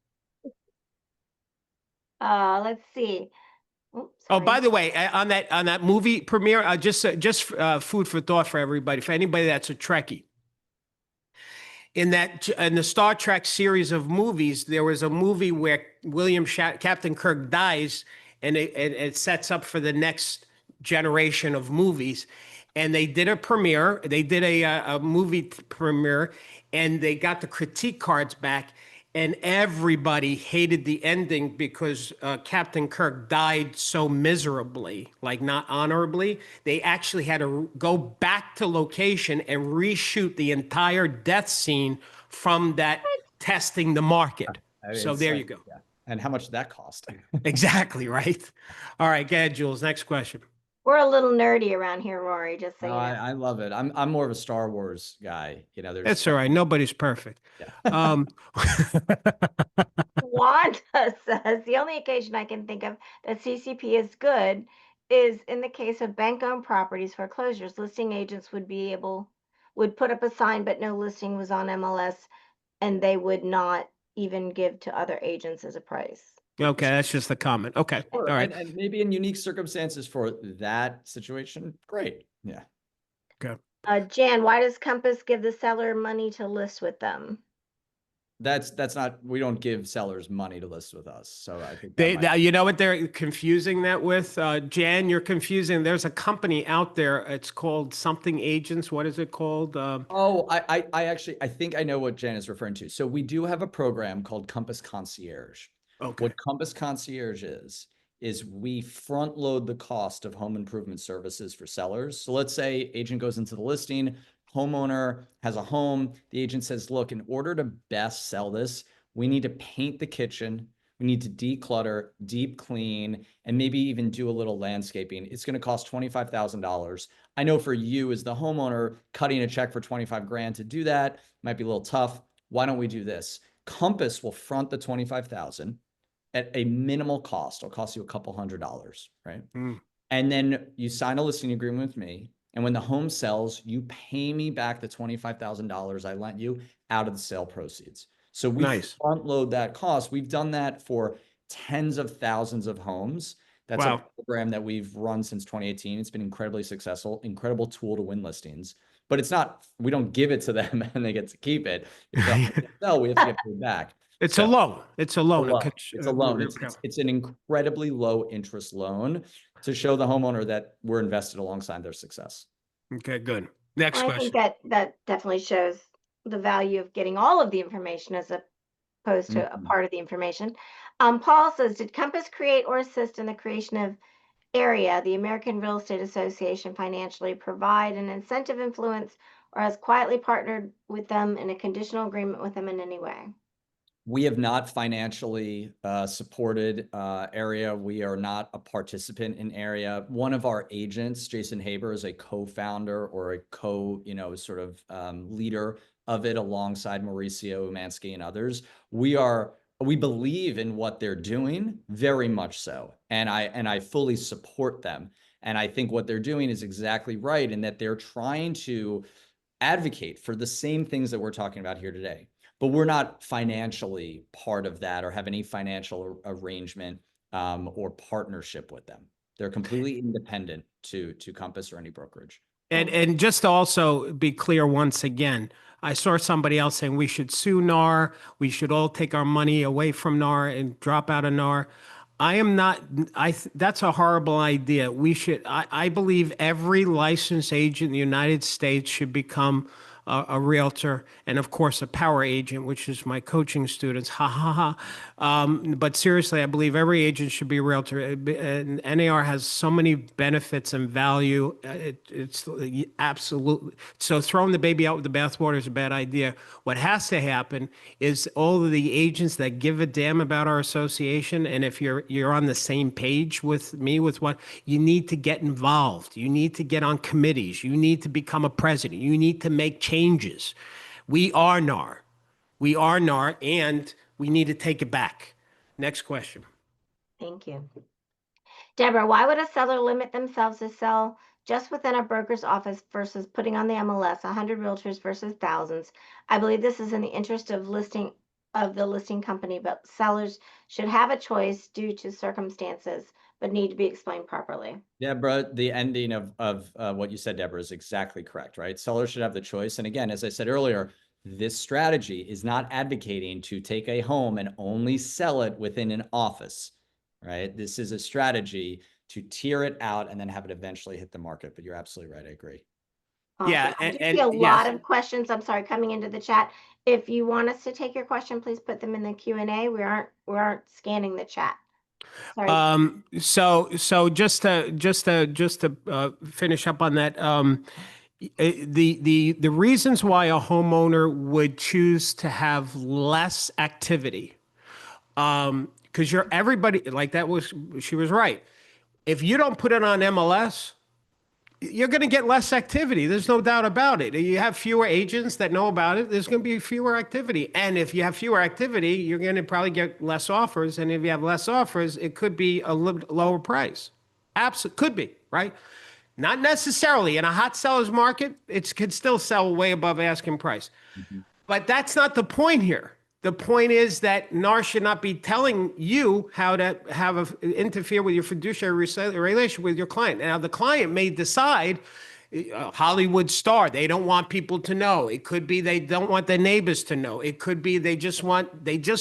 Speaker 3: Let's see. Oh,
Speaker 1: Oh, by
Speaker 3: sorry.
Speaker 1: the way, on that movie premiere, just food for thought for everybody. For anybody that's a Trekkie, in the Star Trek series of movies, there was a movie where Captain Kirk dies, and it sets up for the next generation of movies. And they did a premiere. They did a movie premiere, and they got the critique cards back. And everybody hated the ending because Captain Kirk died so miserably, like not honorably. They actually had to go back to location and reshoot the entire death scene from that testing the market.
Speaker 2: I mean,
Speaker 1: So
Speaker 2: it's
Speaker 1: there you
Speaker 2: like,
Speaker 1: go.
Speaker 2: yeah. And how much did that cost?
Speaker 1: Exactly right. All right, go ahead, Jules. Next question.
Speaker 3: We're a little nerdy around here, Rory, just so
Speaker 2: No,
Speaker 3: you know.
Speaker 2: I love it. I'm more of a Star Wars guy. You know, there's
Speaker 1: That's all right. Nobody's perfect.
Speaker 2: yeah.
Speaker 3: Wanda says the only occasion I can think of that CCP is good is in the case of bank-owned properties foreclosures. Listing agents would put up a sign, but no listing was on MLS, and they would not even give to other agents as a price.
Speaker 1: Okay, that's just a comment. Okay, all
Speaker 2: Sure.
Speaker 1: right.
Speaker 2: And maybe in unique circumstances for that situation, great. Yeah.
Speaker 1: Okay.
Speaker 3: Jan, why does Compass give the seller money to list with them?
Speaker 2: That's not, we don't give sellers money to list with us. So I think
Speaker 1: You know what they're confusing that with? Jan, you're confusing. There's a company out there. It's called something agents. What is it called?
Speaker 2: Oh, I actually, I think I know what Jan is referring to. So we do have a program called Compass Concierge.
Speaker 1: Okay.
Speaker 2: What Compass Concierge is we front load the cost of home improvement services for sellers. So let's say agent goes into the listing, homeowner has a home. The agent says, look, in order to best sell this, we need to paint the kitchen. We need to declutter, deep clean, and maybe even do a little landscaping. It's going to cost $25,000. I know for you as the homeowner, cutting a check for 25 grand to do that might be a little tough. Why don't we do this? Compass will front the 25,000 at a minimal cost. It'll cost you a couple $100s, right?
Speaker 1: Mm.
Speaker 2: And then you sign a listing agreement with me. And when the home sells, you pay me back the $25,000 I lent you out of the sale proceeds. So we front load that cost. We've done that for tens of thousands of homes. That's a program that we've run since 2018. It's been incredibly successful, incredible tool to win listings. But it's not, we don't give it to them and they get to keep it. If they sell, we have to get paid back.
Speaker 1: It's a loan. It's a loan.
Speaker 2: It's a loan. It's an incredibly low interest loan to show the homeowner that we're invested alongside their success.
Speaker 1: Okay, good. Next question.
Speaker 3: I think that definitely shows the value of getting all of the information as opposed to a part of the information. Paul says, did Compass create or assist in the creation of AREA, the American Real Estate Association, financially provide an incentive influence, or has quietly partnered with them in a conditional agreement with them in any way?
Speaker 2: We have not financially supported AREA. We are not a participant in AREA. One of our agents, Jason Haber, is a co-founder or a sort of leader of it alongside Mauricio Umansky and others. We believe in what they're doing, very much so. And I fully support them. And I think what they're doing is exactly right in that they're trying to advocate for the same things that we're talking about here today. But we're not financially part of that or have any financial arrangement or partnership with them. They're completely independent to Compass or any brokerage.
Speaker 1: And just to also be clear once again, I saw somebody else saying we should sue NAR. We should all take our money away from NAR and drop out of NAR. I am not, that's a horrible idea. I believe every licensed agent in the United States should become a realtor, and of course a power agent, which is my coaching students. Ha ha ha. But seriously, I believe every agent should be a realtor. And NAR has so many benefits and value. It's absolutely, so throwing the baby out with the bathwater is a bad idea. What has to happen is all of the agents that give a damn about our association, and if you're on the same page with me with what you need to get involved, you need to get on committees, you need to become a president, you need to make changes. We are NAR. We are NAR, and we need to take it back. Next question.
Speaker 3: Thank you. Deborah, why would a seller limit themselves to sell just within a broker's office versus putting on the MLS 100 realtors versus thousands? I believe this is in the interest of of the listing company, but sellers should have a choice due to circumstances, but need to be explained properly.
Speaker 2: Deborah, the ending of what you said, Deborah, is exactly correct, right? Sellers should have the choice. And again, as I said earlier, this strategy is not advocating to take a home and only sell it within an office, right? This is a strategy to tier it out and then have it eventually hit the market. But you're absolutely right. I agree.
Speaker 3: Awesome.
Speaker 1: Yeah,
Speaker 3: I do
Speaker 1: and
Speaker 3: see a
Speaker 1: yes.
Speaker 3: lot of questions, I'm sorry, coming into the chat. If you want us to take your question, please put them in the Q&A. We aren't scanning the chat. Sorry.
Speaker 1: So just to finish up on that, the reasons why a homeowner would choose to have less activity, because everybody like that was she was right. If you don't put it on MLS, you're going to get less activity. There's no doubt about it. You have fewer agents that know about it. There's going to be fewer activity. And if you have fewer activity, you're going to probably get less offers. And if you have less offers, it could be a little lower price. Absolutely. Could be, right? Not necessarily. In a hot seller's market, it could still sell way above asking price. But that's not the point here. The point is that NAR should not be telling you how to interfere with your fiduciary relation with your client. Now, the client may decide, Hollywood star, they don't want people to know. It could be they don't want their neighbors to know. It could be they just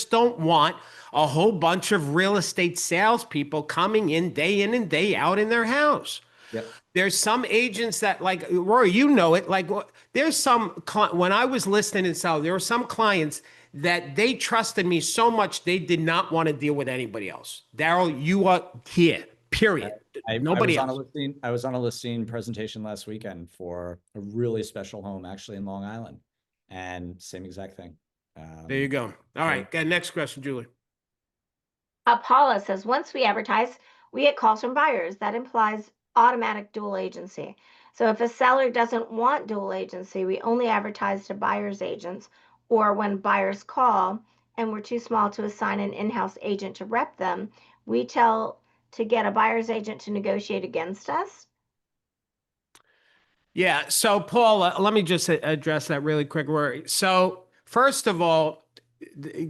Speaker 1: don't want a whole bunch of real estate salespeople coming in and day out in their house.
Speaker 2: Yep.
Speaker 1: There's some agents that, like Rory, you know it. Like there's some when I was listing and selling, there were some clients that they trusted me so much they did not want to deal with anybody else. Darryl, you are here. Period. Nobody else.
Speaker 2: I was on a listing presentation last weekend for a really special home, actually in Long Island, and same exact thing.
Speaker 1: There you go. All right. Got next question, Julie.
Speaker 3: Paula says, once we advertise, we get calls from buyers. That implies automatic dual agency. So if a seller doesn't want dual agency, we only advertise to buyer's agents, or when buyers call and we're too small to assign an in-house agent to rep them, we tell to get a buyer's agent to negotiate against us.
Speaker 1: Yeah. So, Paul, let me just address that really quick, Rory. So, first of all,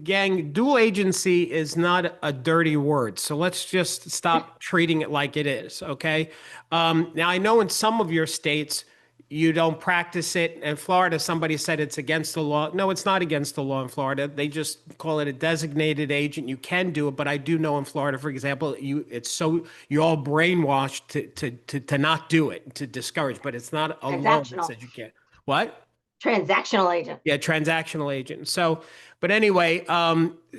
Speaker 1: gang, dual agency is not a dirty word. So let's just stop treating it like it is. Okay. Now, I know in some of your states, you don't practice it. In Florida, somebody said it's against the law. No, it's not against the law in Florida. They just call it a designated agent. You can do it, but I do know in Florida, for example, you're all brainwashed to not do it, to discourage. But it's not a law that says you can't. What?
Speaker 3: Transactional agent.
Speaker 1: Yeah, transactional agent. So, but anyway,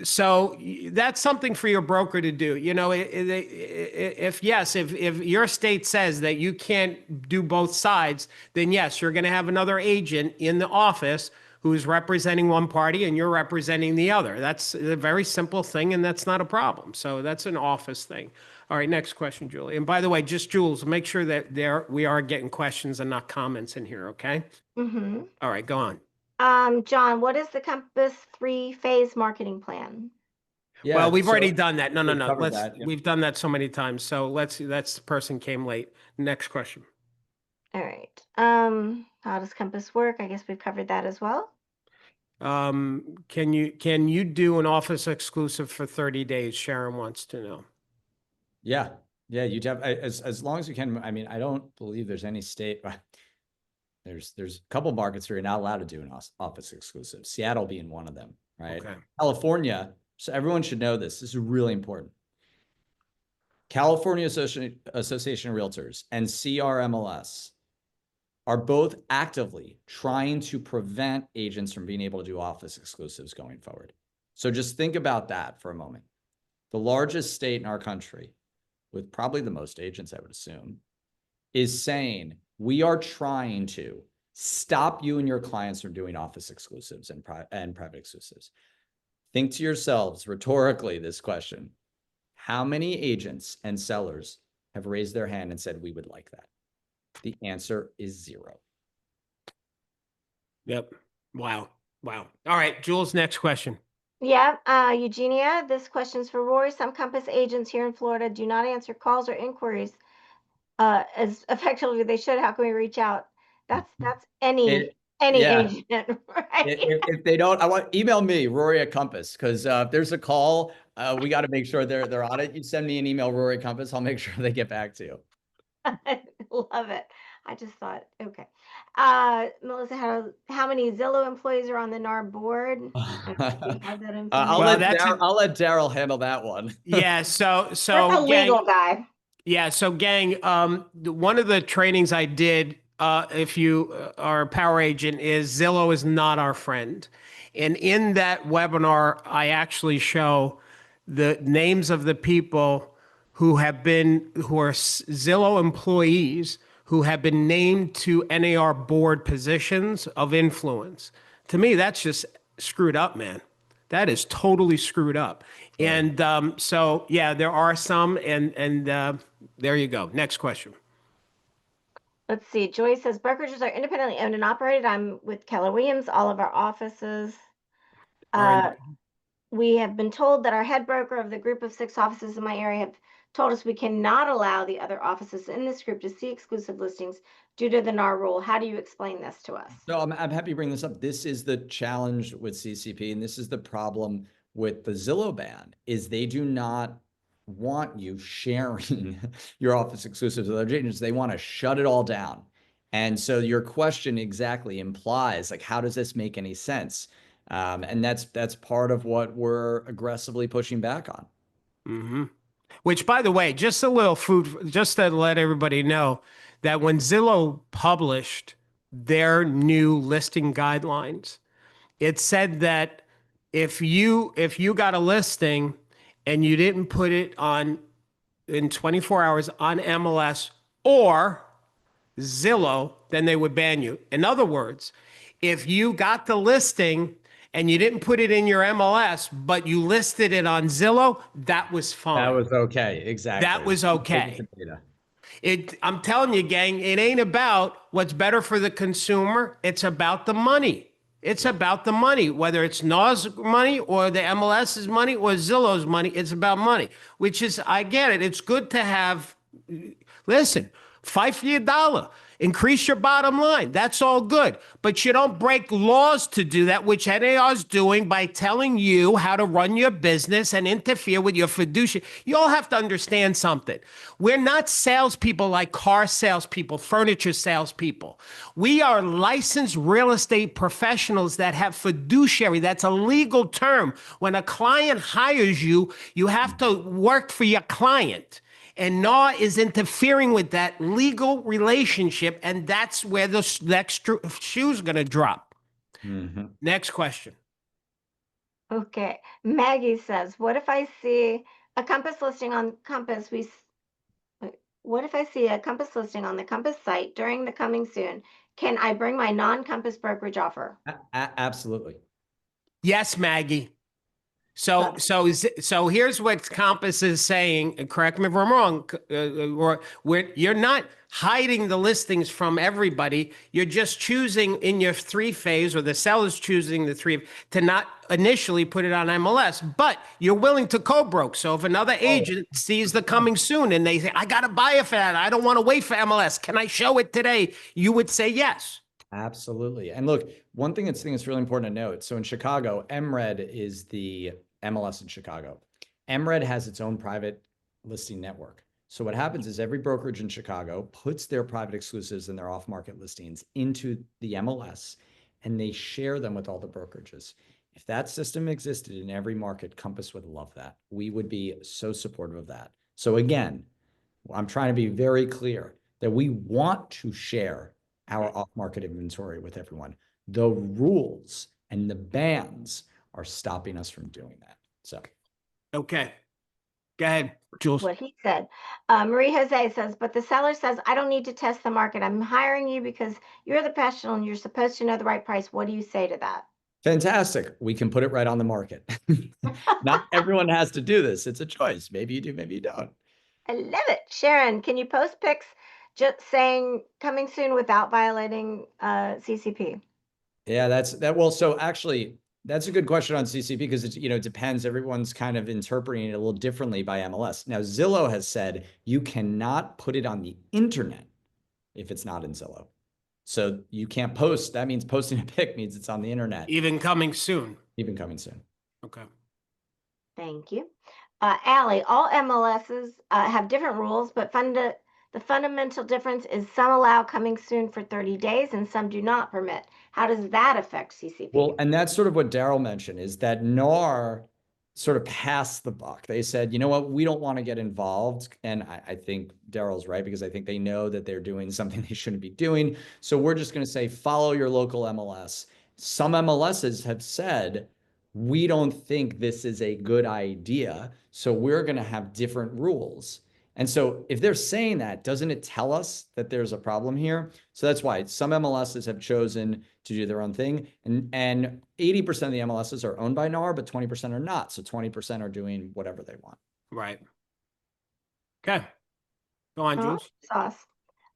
Speaker 1: so that's something for your broker to do. You know, if your state says that you can't do both sides, then yes, you're going to have another agent in the office who's representing one party and you're representing the other. That's a very simple thing, and that's not a problem. So that's an office thing. All right, next question, Julie. And by the way, just Jules, make sure that we are getting questions and not comments in here, okay?
Speaker 3: Mm-hmm.
Speaker 1: All right, go on.
Speaker 3: John, what is the Compass 3-phase marketing plan?
Speaker 2: Yeah,
Speaker 1: well, we've already done that. No.
Speaker 2: that, yeah.
Speaker 1: We've done that so many times. So that's the person came late. Next question.
Speaker 3: All right. How does Compass work? I guess we've covered that as well.
Speaker 1: Can you do an office exclusive for 30 days? Sharon wants to know.
Speaker 2: Yeah. You'd have as long as you can. I mean, I don't believe there's any state. There's a couple markets where you're not allowed to do an office exclusive. Seattle being one of them, right?
Speaker 1: Okay.
Speaker 2: California. So everyone should know this. This is really important. California Association of Realtors and CRMLS are both actively trying to prevent agents from being able to do office exclusives going forward. So just think about that for a moment. The largest state in our country, with probably the most agents, I would assume, is saying, we are trying to stop you and your clients from doing office exclusives and private exclusives. Think to yourselves rhetorically this question: how many agents and sellers have raised their hand and said, we would like that? The answer is 0.
Speaker 1: Yep. Wow. All right, Jules, next question.
Speaker 3: Yeah, Eugenia, this question's for Rory. Some Compass agents here in Florida do not answer calls or inquiries as effectively they should. How can we reach out? That's any any
Speaker 2: Yeah.
Speaker 3: agent, right?
Speaker 2: If they don't, email me, Rory at Compass, because if there's a call, we got to make sure they're on it. You send me an email, Rory at Compass, I'll make sure they get back to you.
Speaker 3: I love it. I just thought, okay. Melissa, how many Zillow employees are on the NAR board? Do you have that information?
Speaker 2: I'll let Darryl handle that one.
Speaker 1: Yeah. So
Speaker 3: That's a legal guy.
Speaker 1: Yeah. So gang, one of the trainings I did, if you are a power agent, is Zillow is not our friend. And in that webinar, I actually show the names of the people who are Zillow employees who have been named to NAR board positions of influence. To me, that's just screwed up, man. That is totally screwed up. And so, yeah, there are some, and there you go. Next question.
Speaker 3: Let's see. Joy says brokerages are independently owned and operated. I'm with Keller Williams. All of our offices. We have been told that our head broker of the group of 6 offices in my area have told us we cannot allow the other offices in this group to see exclusive listings due to the NAR rule. How do you explain this to us?
Speaker 2: So I'm happy to bring this up. This is the challenge with CCP, and this is the problem with the Zillow ban, is they do not want you sharing your office exclusives with other agents. They want to shut it all down. And so your question exactly implies, like, how does this make any sense? And that's part of what we're aggressively pushing back on.
Speaker 1: Mm-hmm. Which, by the way, just a little food, just to let everybody know that when Zillow published their new listing guidelines, it said that if you got a listing and you didn't put it on in 24 hours on MLS or Zillow, then they would ban you. In other words, if you got the listing and you didn't put it in your MLS, but you listed it on Zillow, that was fine.
Speaker 2: That was okay. Exactly.
Speaker 1: That was okay. I'm telling you, gang, it ain't about what's better for the consumer. It's about the money. It's about the money, whether it's NAR's money or the MLS's money or Zillow's money. It's about money, which is, I get it. It's good to have, listen, fight for your dollar. Increase your bottom line. That's all good. But you don't break laws to do that, which NAR is doing by telling you how to run your business and interfere with your fiduciary. You all have to understand something. We're not salespeople like car salespeople, furniture salespeople. We are licensed real estate professionals that have fiduciary. That's a legal term. When a client hires you, you have to work for your client. And NAR is interfering with that legal relationship, and that's where the next shoe's going to drop. Mm-hmm. Next question.
Speaker 3: Okay. Maggie says, what if I see a Compass listing on Compass? What if I see a Compass listing on the Compass site during the coming soon? Can I bring my non-Compass brokerage offer?
Speaker 2: Absolutely.
Speaker 1: Yes, Maggie. So here's what Compass is saying, and correct me if I'm wrong, you're not hiding the listings from everybody. You're just choosing in your 3-phase, or the seller's choosing the 3 to not initially put it on MLS, but you're willing to co-broke. So if another agent sees the coming soon and they say, I got to buy it for that, I don't want to wait for MLS, can I show it today? You would say yes.
Speaker 2: Absolutely. And look, one thing that's really important to note. So in Chicago, MRED is the MLS in Chicago. MRED has its own private listing network. So what happens is every brokerage in Chicago puts their private exclusives and their off-market listings into the MLS, and they share them with all the brokerages. If that system existed in every market, Compass would love that. We would be so supportive of that. So again, I'm trying to be very clear that we want to share our off-market inventory with everyone. The rules and the bans are stopping us from doing that. So,
Speaker 1: okay, go ahead, Jules.
Speaker 3: What he said. Marie Jose says, but the seller says, I don't need to test the market. I'm hiring you because you're the professional and you're supposed to know the right price. What do you say to that?
Speaker 2: Fantastic. We can put it right on the market. Not everyone has to do this. It's a choice. Maybe you do, maybe you don't.
Speaker 3: I love it. Sharon, can you post pics just saying coming soon without violating CCP?
Speaker 2: Yeah, well, so actually, that's a good question on CCP because it depends. Everyone's kind of interpreting it a little differently by MLS. Now, Zillow has said you cannot put it on the internet if it's not in Zillow. So you can't post. That means posting a pic means it's on the internet.
Speaker 1: Even coming soon.
Speaker 2: Even coming soon.
Speaker 1: Okay.
Speaker 3: Thank you. Allie, all MLSs have different rules, but the fundamental difference is some allow coming soon for 30 days and some do not permit. How does that affect CCP?
Speaker 2: Well, and that's sort of what Darryl mentioned, is that NAR sort of passed the buck. They said, you know what, we don't want to get involved. And I think Darryl's right, because I think they know that they're doing something they shouldn't be doing. So we're just going to say, follow your local MLS. Some MLSs have said, we don't think this is a good idea, so we're going to have different rules. And so if they're saying that, doesn't it tell us that there's a problem here? So that's why some MLSs have chosen to do their own thing. And 80% of the MLSs are owned by NAR, but 20% are not. So 20% are doing whatever they want.
Speaker 1: Right. Okay. Go on, Jules.
Speaker 3: Sauce.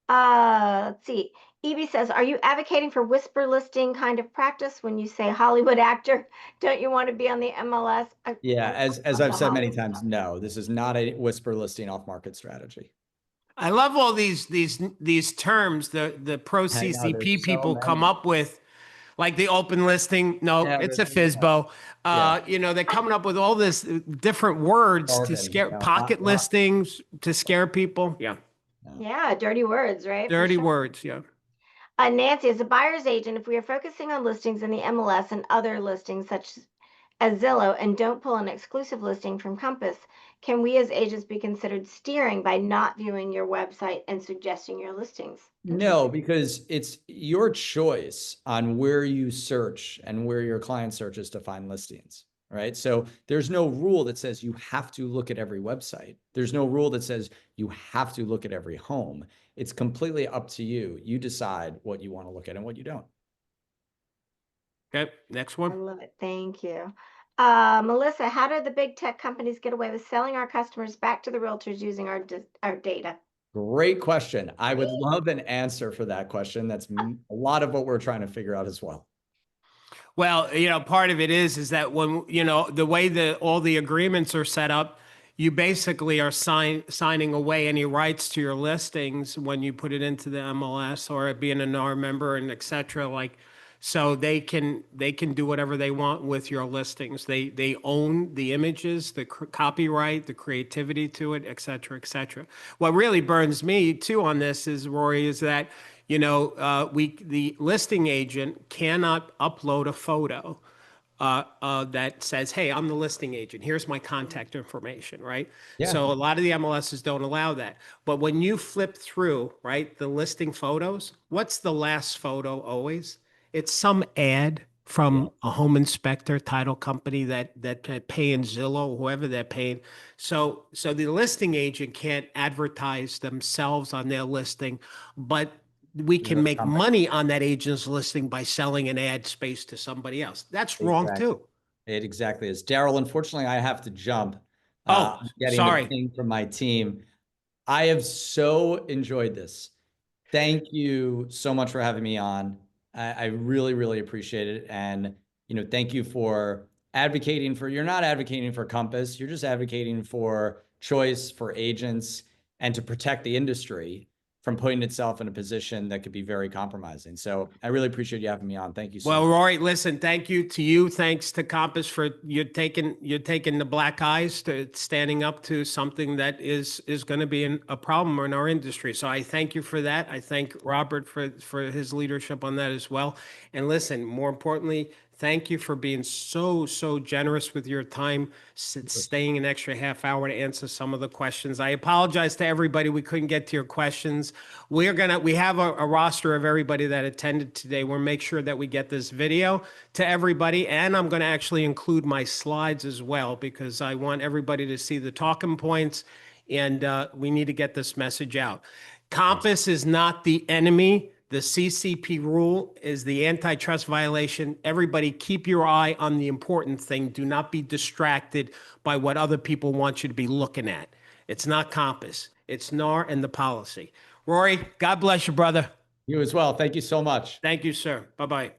Speaker 3: Let's see. Evie says, are you advocating for whisper listing kind of practice when you say Hollywood actor? Don't you want to be on the MLS?
Speaker 2: Yeah, as I've said many times, no, this is not a whisper listing off market strategy.
Speaker 1: I love all these terms the pro CCP people come up with, like the open listing. No,
Speaker 2: Yeah,
Speaker 1: it's a FISBO. You know, they're coming up with all this different words to scare pocket listings to scare people. Yeah.
Speaker 3: Yeah, dirty words, right?
Speaker 1: Dirty words, yeah.
Speaker 3: Nancy, as a buyer's agent, if we are focusing on listings in the MLS and other listings such as Zillow and don't pull an exclusive listing from Compass, can we as agents be considered steering by not viewing your website and suggesting your listings?
Speaker 2: No, because it's your choice on where you search and where your client searches to find listings, right? So there's no rule that says you have to look at every website. There's no rule that says you have to look at every home. It's completely up to you. You decide what you want to look at and what you don't.
Speaker 1: Okay, next
Speaker 3: I
Speaker 1: one.
Speaker 3: love it. Thank you. Melissa, how do the big tech companies get away with selling our customers back to the realtors using our data?
Speaker 2: Great question. I would love an answer for that question. That's a lot of what we're trying to figure out as well.
Speaker 1: Well, you know, part of it is that when, you know, the way all the agreements are set up, you basically are signing away any rights to your listings when you put it into the MLS or being an NAR member and et cetera. Like, so they can do whatever they want with your listings. They own the images, the copyright, the creativity to it, et cetera, et cetera. What really burns me too on this is, Rory, is that, you know, the listing agent cannot upload a photo that says, hey, I'm the listing agent. Here's my contact information, right?
Speaker 2: Yeah.
Speaker 1: So a lot of the MLSs don't allow that. But when you flip through, right, the listing photos, what's the last photo always? It's some ad from a home inspector, title company that paying Zillow, whoever they're paying. So the listing agent can't advertise themselves on their listing, but we can make money on that agent's listing by selling an ad space to somebody else. That's wrong too.
Speaker 2: It exactly is. Darryl, unfortunately, I have to jump.
Speaker 1: Getting sorry.
Speaker 2: The ping from my team. I have so enjoyed this. Thank you so much for having me on. I really, really appreciate it. And, you know, thank you for advocating for, you're not advocating for Compass, you're just advocating for choice for agents and to protect the industry from putting itself in a position that could be very compromising. So I really appreciate you having me on. Thank you so much.
Speaker 1: Well, Rory, listen, thank you to you. Thanks to Compass for you're taking the black eyes to standing up to something that is going to be a problem in our industry. So I thank you for that. I thank Robert for his leadership on that as well. And listen, more importantly, thank you for being so generous with your time, staying an extra half hour to answer some of the questions. I apologize to everybody we couldn't get to your questions. We have a roster of everybody that attended today. We'll make sure that we get this video to everybody, and I'm going to actually include my slides as well because I want everybody to see the talking points, and we need to get this message out. Compass is not the enemy. The CCP rule is the antitrust violation. Everybody keep your eye on the important thing. Do not be distracted by what other people want you to be looking at. It's not Compass. It's NAR and the policy. Rory, God bless you, brother.
Speaker 2: You as well. Thank you so much.
Speaker 1: Thank you, sir. Bye-bye.